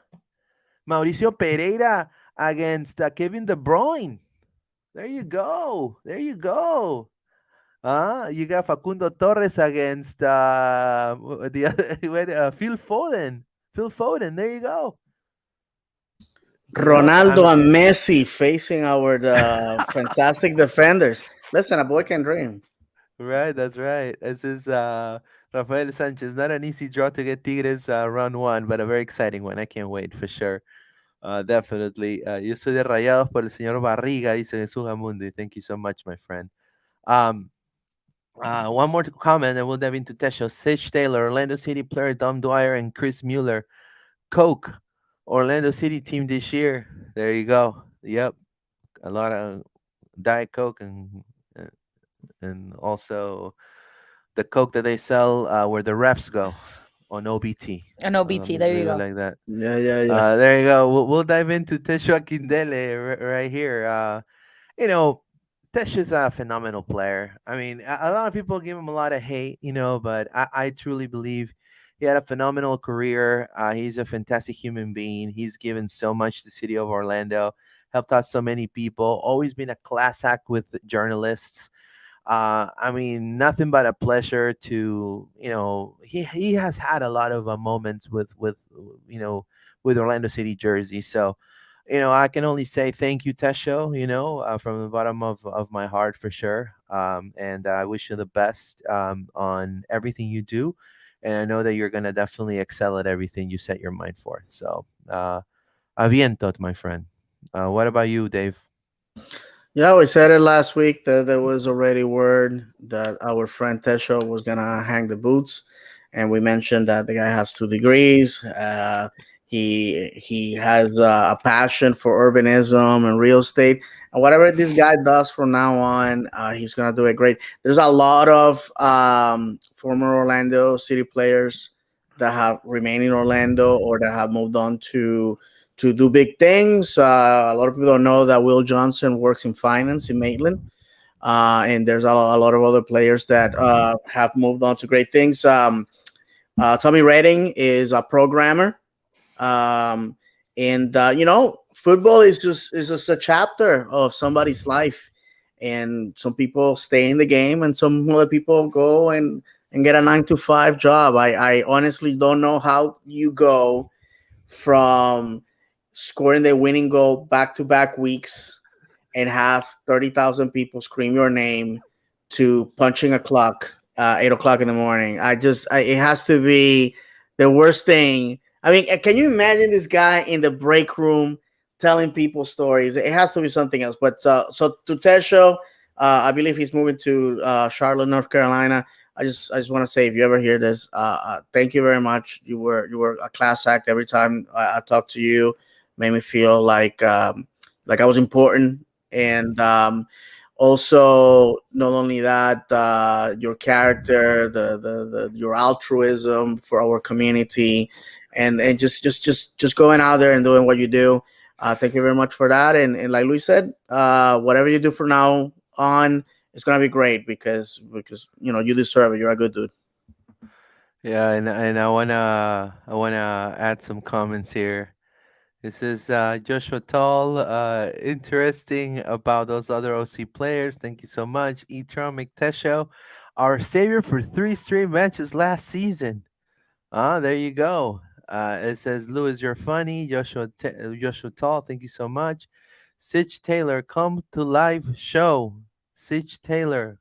Speaker 1: Mauricio Pereira against Kevin De Bruyne. There you go. There you go. You got Facundo Torres against the other Phil Foden. Phil Foden. There you go.
Speaker 2: Ronaldo
Speaker 1: I'm
Speaker 2: and Messi facing our fantastic defenders. Listen, a boy can dream.
Speaker 1: right. That's right. This is Rafael Sanchez. Not an easy draw to get Tigres round one, but a very exciting one. I can't wait for sure. Definitely. Yo soy de Rayados por el señor Barriga, dice Jesús Amundi. Thank you so much, my friend. Um, one more comment, and we'll dive into Tesho. Sage Taylor, Orlando City player Dom Dwyer, and Chris Mueller. Coke, Orlando City team this year. There you go. Yep, a lot of Diet Coke uh, and also the Coke that they sell where the refs go on OBT.
Speaker 3: An OBT.
Speaker 1: Just
Speaker 3: There you
Speaker 1: leave it
Speaker 3: go.
Speaker 1: like that.
Speaker 2: Yeah, yeah, yeah.
Speaker 1: There you go. We'll dive into Teshua Kindele right here. You know, Tesh is a phenomenal player. I mean, a lot of people give him a lot of hate, but I truly believe he had a phenomenal career. He's a fantastic human being. He's given so much to the city of Orlando, helped out so many people, always been a class act with journalists. I mean, nothing but a pleasure to he has had a lot of moments you know with Orlando City jersey. So, I can only say thank you, Tesho. From the bottom of my heart for sure. And I wish you the best on everything you do, and I know that you're gonna definitely excel at everything you set your mind for. So, aviento, my friend. What about you, Dave?
Speaker 2: Yeah, we said it last week that there was already word that our friend Tesho was gonna hang the boots, and we mentioned that the guy has 2 degrees. He has a passion for urbanism and real estate, and whatever this guy does from now on, he's gonna do it great. There's a lot of former Orlando City players that have remained in Orlando or that have moved on to do big things. A lot of people don't know that Will Johnson works in finance in Maitland. And there's a lot of other players that have moved on to great things. Tommy Redding is a programmer. Um, and football is just a chapter of somebody's life. And some people stay in the game, and some other people go and get a 9 to 5 job. I honestly don't know how you go from scoring the winning goal back to back weeks and have 30,000 people scream your name to punching a clock 8 o'clock in the morning. It has to be the worst thing. I mean, can you imagine this guy in the break room telling people stories? It has to be something else. But so to Tesho, I believe he's moving to Charlotte, North Carolina. I just want to say, if you ever hear this, thank you very much. You were a class act every time I talked to you. Made me feel like I was important, and also not only that, your character, the your altruism for our community, and just going out there and doing what you do. Thank you very much for that. And like Luis said, whatever you do from now on, it's gonna be great because you deserve it. You're a good dude.
Speaker 1: Yeah, and I wanna add some comments here. This is Joshua Tall. Interesting about those other OC players. Thank you so much. Etron McTesho, our savior for 3 straight matches last season. There you go. It says, Lewis, you're funny. Joshua Tall, thank you so much. Sitch Taylor, come to live show. Sitch Taylor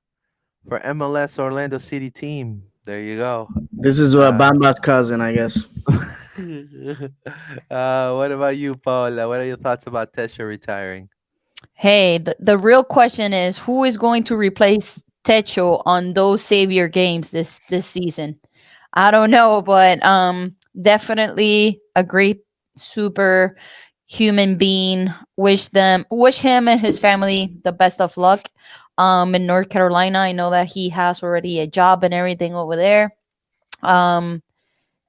Speaker 1: for MLS Orlando City team. There you go.
Speaker 2: This is
Speaker 1: Uh,
Speaker 2: Bamba's cousin, I guess.
Speaker 1: what about you, Paula? What are your thoughts about Tesha retiring?
Speaker 3: Hey, the real question is who is going to replace Techo on those savior games this season? I don't know, but definitely a great super human being. Wish him and his family the best of luck. In North Carolina, I know that he has already a job and everything over there. Um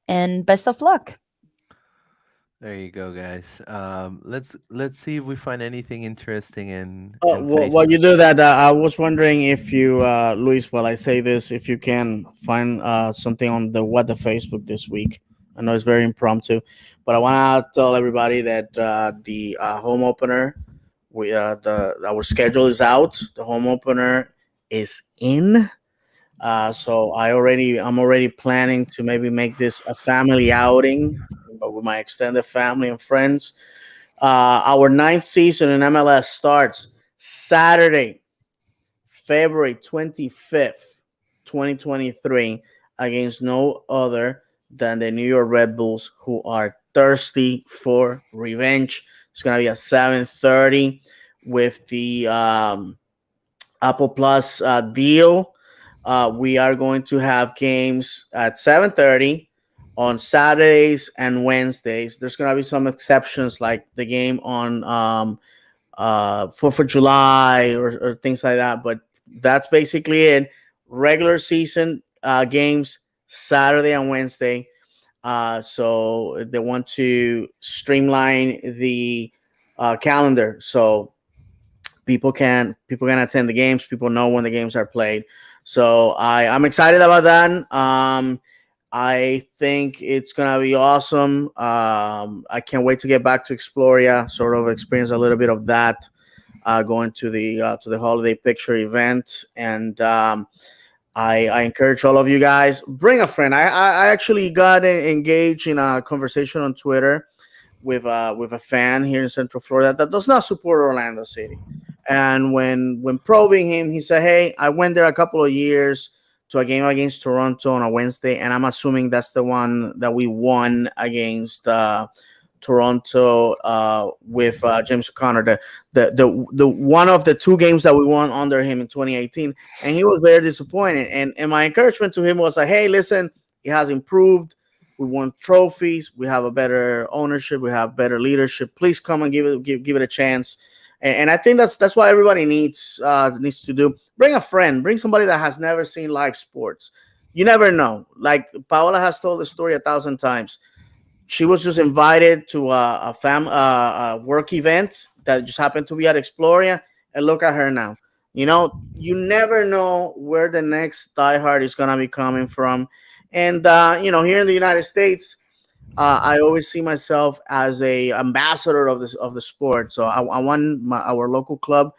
Speaker 3: and best of luck.
Speaker 1: There you go, guys. Let's see if we find anything interesting in
Speaker 2: While
Speaker 1: Facebook.
Speaker 2: you do that, I was wondering if you, Luis, while I say this, if you can find something on the What the Facebook this week. I know it's very impromptu, but I want to tell everybody that the home opener, the our schedule is out. The home opener is in. So I'm already planning to maybe make this a family outing, but with my extended family and friends. Our ninth season in MLS starts Saturday, February 25th, 2023, against no other than the New York Red Bulls, who are thirsty for revenge. It's going to be at 7:30 with the Apple Plus deal. We are going to have games at 7:30 on Saturdays and Wednesdays. There's going to be some exceptions like the game on 4th of July or things like that. But that's basically it. Regular season games Saturday and Wednesday. So they want to streamline the calendar so people can attend the games. People know when the games are played. So I'm excited about that. I think it's gonna be awesome. I can't wait to get back to Exploria, sort of experience a little bit of that, going to the holiday picture event, and I encourage all of you guys bring a friend. I actually got engaged in a conversation on Twitter with a fan here in Central Florida that does not support Orlando City. And when probing him, he said, "Hey, I went there a couple of years to a game against Toronto on a Wednesday, and I'm assuming that's the one that we won against Toronto with James O'Connor, the one of the two games that we won under him in 2018." And he was very disappointed. And my encouragement to him was like, "Hey, listen, it has improved. We won trophies. We have a better ownership. We have better leadership. Please come and give it a chance." And I think that's what everybody needs to do. Bring a friend. Bring somebody that has never seen live sports. You never know. Like Paola has told the story 1,000 times. She was just invited to a work event that just happened to be at Exploria, and look at her now. You never know where the next diehard is gonna be coming from, and here in the United States, I always see myself as a ambassador of the sport. So I want our local club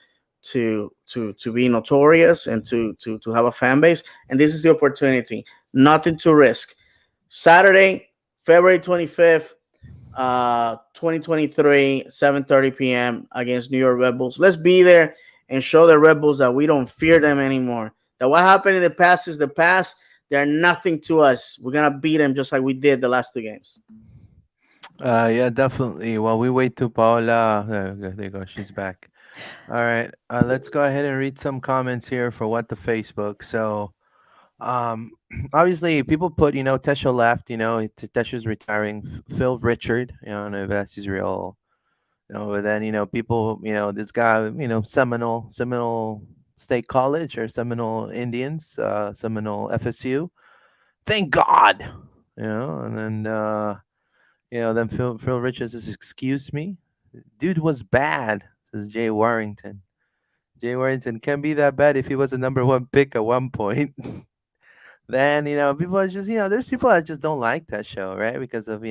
Speaker 2: to be notorious and to have a fan base, and this is the opportunity. Nothing to risk. Saturday, February 25th, 2023, 7:30 p.m. against New York Red Bulls. Let's be there and show the Red Bulls that we don't fear them anymore. That what happened in the past is the past. They're nothing to us. We're gonna beat them just like we did the last two games.
Speaker 1: Yeah, definitely. While we wait to Paula, there you go. She's back. All right. Let's go ahead and read some comments here for what the Facebook. So, um, obviously, people put, Tesho left. Tesho's retiring. Phil Richard. I don't know if that's his real. But then people. This guy. Seminole State College or Seminole Indians. Seminole FSU. Thank God. And then then Phil Richards says, "Excuse me, dude was bad." Says Jay Warrington. Jay Warrington can be that bad if he was a number one pick at one point. Then people are just there's people that just don't like that show, right? Because of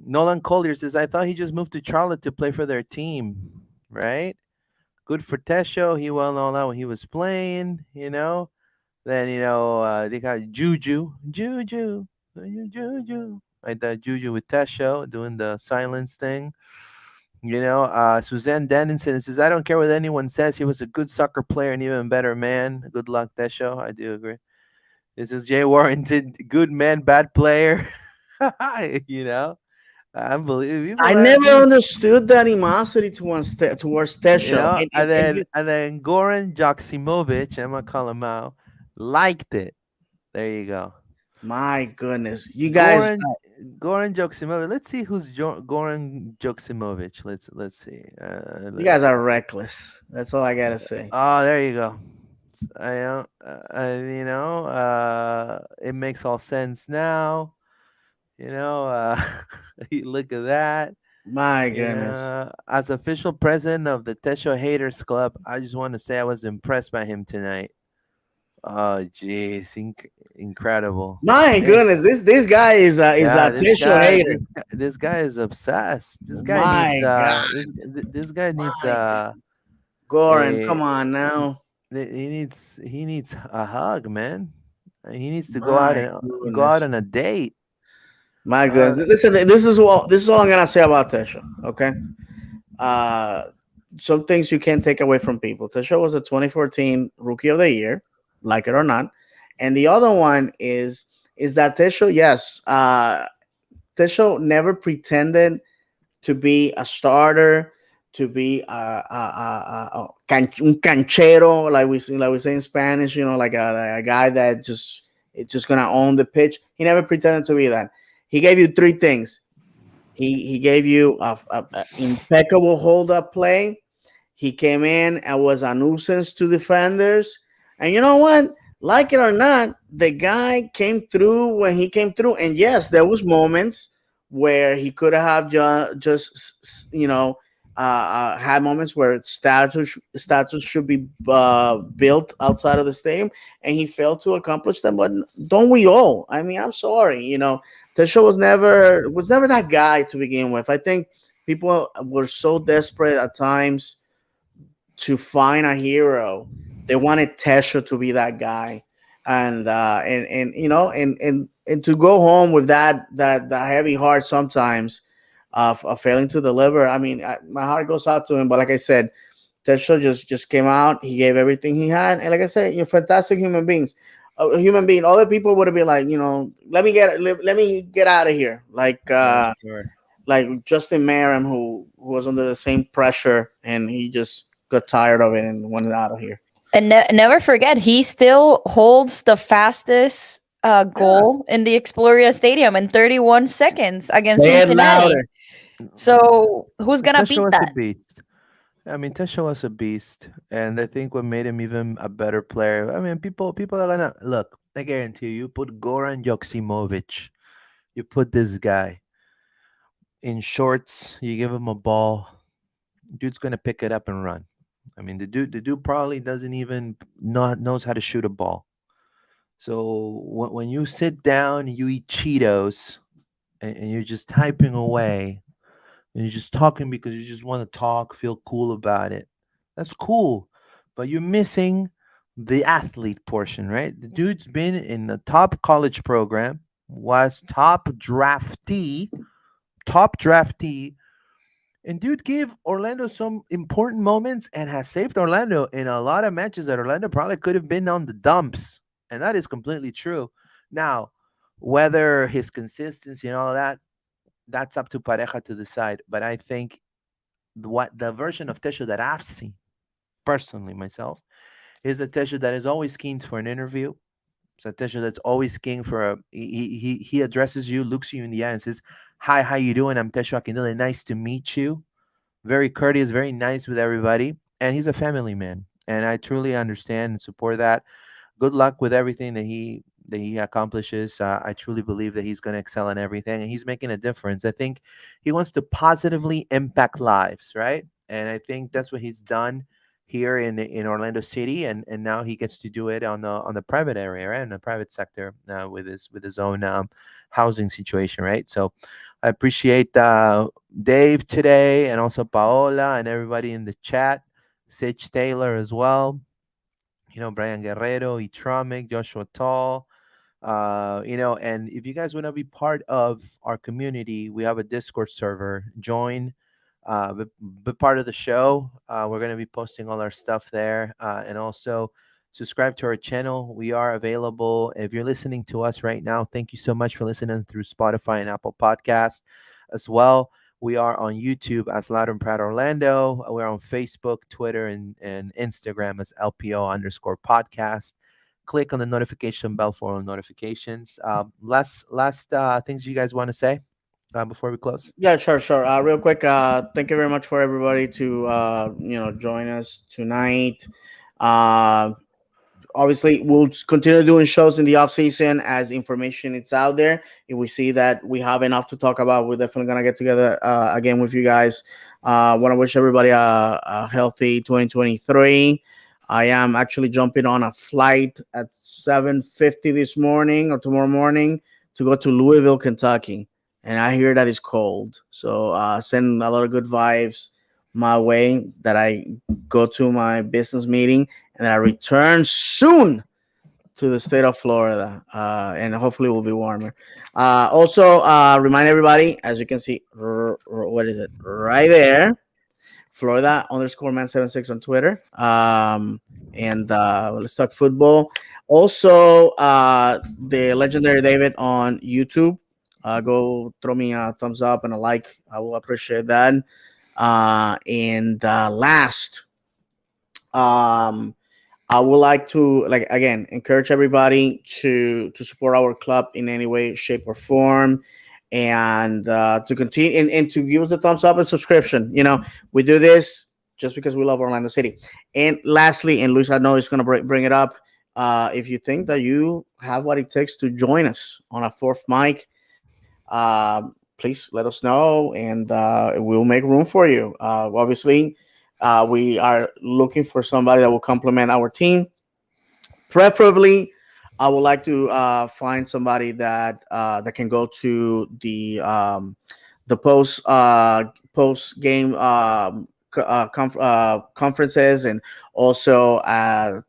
Speaker 1: Nolan Collier says, "I thought he just moved to Charlotte to play for their team, right? Good for Tesho. He well known that when he was playing, Then they got Juju, like that Juju with Tesho doing the silence thing. Suzanne Dennison says, "I don't care what anyone says. He was a good soccer player and even better man. Good luck, Tesho." I do agree. This is Jay Warrington, good man, bad player. you know,
Speaker 2: I
Speaker 1: Unbelievable.
Speaker 2: never understood the animosity towards Tesho.
Speaker 1: And then Goran Joksimovic, I'm gonna call him out, liked it. There you go.
Speaker 2: My goodness, you guys,
Speaker 1: Goran Goran Joksimovic. Let's see who's Goran Joksimovic. Let's see.
Speaker 2: you guys are reckless. That's all I gotta say.
Speaker 1: Oh, there you go. It makes all sense now. You know, uh, look at that.
Speaker 2: My goodness.
Speaker 1: As official president of the Tesho Haters Club, I just want to say I was impressed by him tonight. Oh, jeez, incredible.
Speaker 2: My
Speaker 1: Hey,
Speaker 2: goodness, this guy is
Speaker 1: yeah,
Speaker 2: a Tesho hater.
Speaker 1: this guy is obsessed.
Speaker 2: My God,
Speaker 1: This guy needs
Speaker 2: my goodness. Goran,
Speaker 1: a
Speaker 2: come on now.
Speaker 1: he needs a hug, man. He needs to
Speaker 2: My
Speaker 1: go out
Speaker 2: goodness.
Speaker 1: on a date.
Speaker 2: My
Speaker 1: Uh,
Speaker 2: goodness. Listen, this is all I'm gonna say about Tesho. Okay. Uh, some things you can't take away from people. Tesho was a 2014 Rookie of the Year, like it or not. And the other one is that Tesho, yes, Tesho never pretended to be a starter, to be un canchero, like we say in Spanish. Like a guy that just it's just gonna own the pitch. He never pretended to be that. He gave you three things. He gave you a impeccable hold up play. He came in and was a nuisance to defenders. And you know what? Like it or not, the guy came through when he came through. And yes, there was moments where he could have just had moments where status should be built outside of the stadium, and he failed to accomplish them. But don't we all? I mean, I'm sorry. Tesho was never that guy to begin with. I think people were so desperate at times to find a hero. They wanted Tesha to be that guy, and to go home with that heavy heart sometimes of failing to deliver. I mean, my heart goes out to him. But like I said, Tesha just came out. He gave everything he had, and like I said, you're fantastic human beings. A human being. Other people would have been like, let me get out of here.
Speaker 1: Yeah, sure.
Speaker 2: Like Justin Merrim, who was under the same pressure, and he just got tired of it and wanted out of here.
Speaker 3: And never forget, he still holds the fastest
Speaker 2: Yeah.
Speaker 3: goal in the Exploria Stadium in 31 seconds against
Speaker 2: Say it
Speaker 3: Cincinnati.
Speaker 2: louder.
Speaker 3: So who's gonna
Speaker 1: Tesha
Speaker 3: beat
Speaker 1: was a
Speaker 3: that?
Speaker 1: beast. I mean, Tesha was a beast, and I think what made him even a better player. I mean, people are gonna look. I guarantee you, put Goran Joksimovic, you put this guy in shorts, you give him a ball, dude's gonna pick it up and run. I mean, the dude probably doesn't even knows how to shoot a ball. So when you sit down, you eat Cheetos, and you're just typing away, and you're just talking because you just want to talk, feel cool about it. That's cool, but you're missing the athlete portion, right? The dude's been in the top college program, was top draftee, and dude gave Orlando some important moments and has saved Orlando in a lot of matches that Orlando probably could have been on the dumps. And that is completely true. Now, whether his consistency and all of that, that's up to Pareja to decide. But I think what the version of Tesho that I've seen personally myself is a Tesho that is always keen for an interview. It's a Tesho that's always keen for a he addresses you, looks you in the eye and says, "Hi, how you doing? I'm Tesho Akindele. Nice to meet you." Very courteous, very nice with everybody, and he's a family man. And I truly understand and support that. Good luck with everything that he accomplishes. I truly believe that he's going to excel in everything, and he's making a difference. I think he wants to positively impact lives, right? And I think that's what he's done here in Orlando City, and now he gets to do it on the private area, right, in the private sector with his own housing situation, right? So I appreciate Dave today, and also Paola and everybody in the chat, Sage Taylor as well, Brian Guerrero, Etromic, Joshua Tall. And if you guys want to be part of our community, we have a Discord server. Join, be part of the show. We're going to be posting all our stuff there, and also subscribe to our channel. We are available. If you're listening to us right now, thank you so much for listening through Spotify and Apple Podcast as well. We are on YouTube as Loud and Proud Orlando. We're on Facebook, Twitter, and Instagram as LPO_podcast. Click on the notification bell for all notifications. Last things you guys want to say before we close?
Speaker 2: Yeah, sure. Real quick, thank you very much for everybody to join us tonight. Uh, Obviously, we'll just continue doing shows in the off season as information it's out there. If we see that we have enough to talk about, we're definitely gonna get together again with you guys. Want to wish everybody a healthy 2023. I am actually jumping on a flight at 7:50 this morning or tomorrow morning to go to Louisville, Kentucky, and I hear that it's cold. So send a lot of good vibes my way that I go to my business meeting and I return soon to the state of Florida, and hopefully it will be warmer. Also, remind everybody, as you can see, what is it right there? Florida_man76 on Twitter. And let's talk football. Also, the legendary David on YouTube. Go throw me a thumbs up and a like. I will appreciate that. And last, um, I would like to like again encourage everybody to support our club in any way, shape, or form, and to continue and to give us a thumbs up and subscription. We do this just because we love Orlando City. And lastly, and Luis, I know is going to bring it up. If you think that you have what it takes to join us on a fourth mic, please let us know, and we'll make room for you. Obviously, we are looking for somebody that will complement our team. Preferably, I would like to find somebody that can go to the post game conferences, and also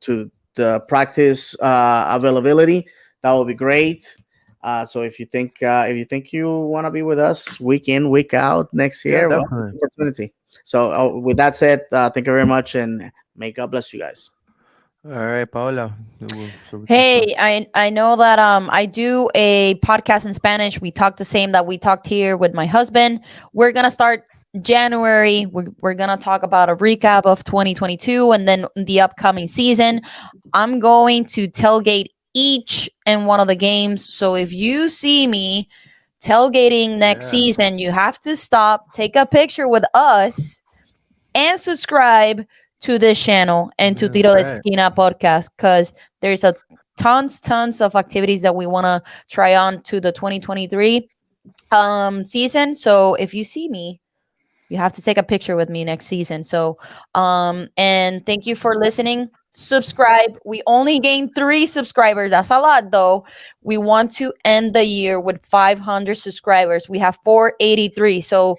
Speaker 2: to the practice availability. That would be great. So if you think you want to be with us week in, week out next
Speaker 1: Yeah,
Speaker 2: year, well, it's
Speaker 1: definitely.
Speaker 2: an opportunity. So with that said, thank you very much, and may God bless you guys.
Speaker 1: All right, Paola. So we can start.
Speaker 3: Hey, I know that I do a podcast in Spanish. We talk the same that we talked here with my husband. We're gonna start January. We're gonna talk about a recap of 2022 and then the upcoming season. I'm going to tailgate each and one of the games. So if you see me tailgating next
Speaker 1: Yeah.
Speaker 3: season, you have to stop, take a picture with us, and subscribe to this channel and to
Speaker 1: Yeah,
Speaker 3: Tiro
Speaker 1: that's
Speaker 3: de
Speaker 1: right.
Speaker 3: Esquina podcast, because there's a tons of activities that we want to try on to the 2023 season. So if you see me, you have to take a picture with me next season. So and thank you for listening. Subscribe. We only gained 3 subscribers. That's a lot though. We want to end the year with 500 subscribers. We have 483. So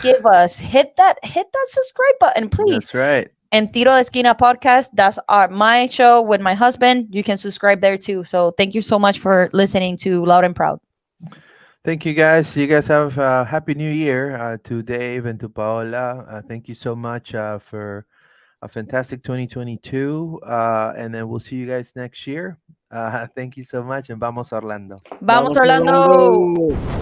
Speaker 3: give us hit that subscribe button, please.
Speaker 1: That's right.
Speaker 3: And Tiro de Esquina podcast, that's my show with my husband. You can subscribe there too. So thank you so much for listening to Loud and Proud.
Speaker 1: Thank you guys. You guys have a happy new year to Dave and to Paola. Thank you so much for a fantastic 2022. And then we'll see you guys next year. Thank you so much. And vamos Orlando.
Speaker 3: Vamos
Speaker 2: Vamos
Speaker 3: Orlando.
Speaker 2: Orlando.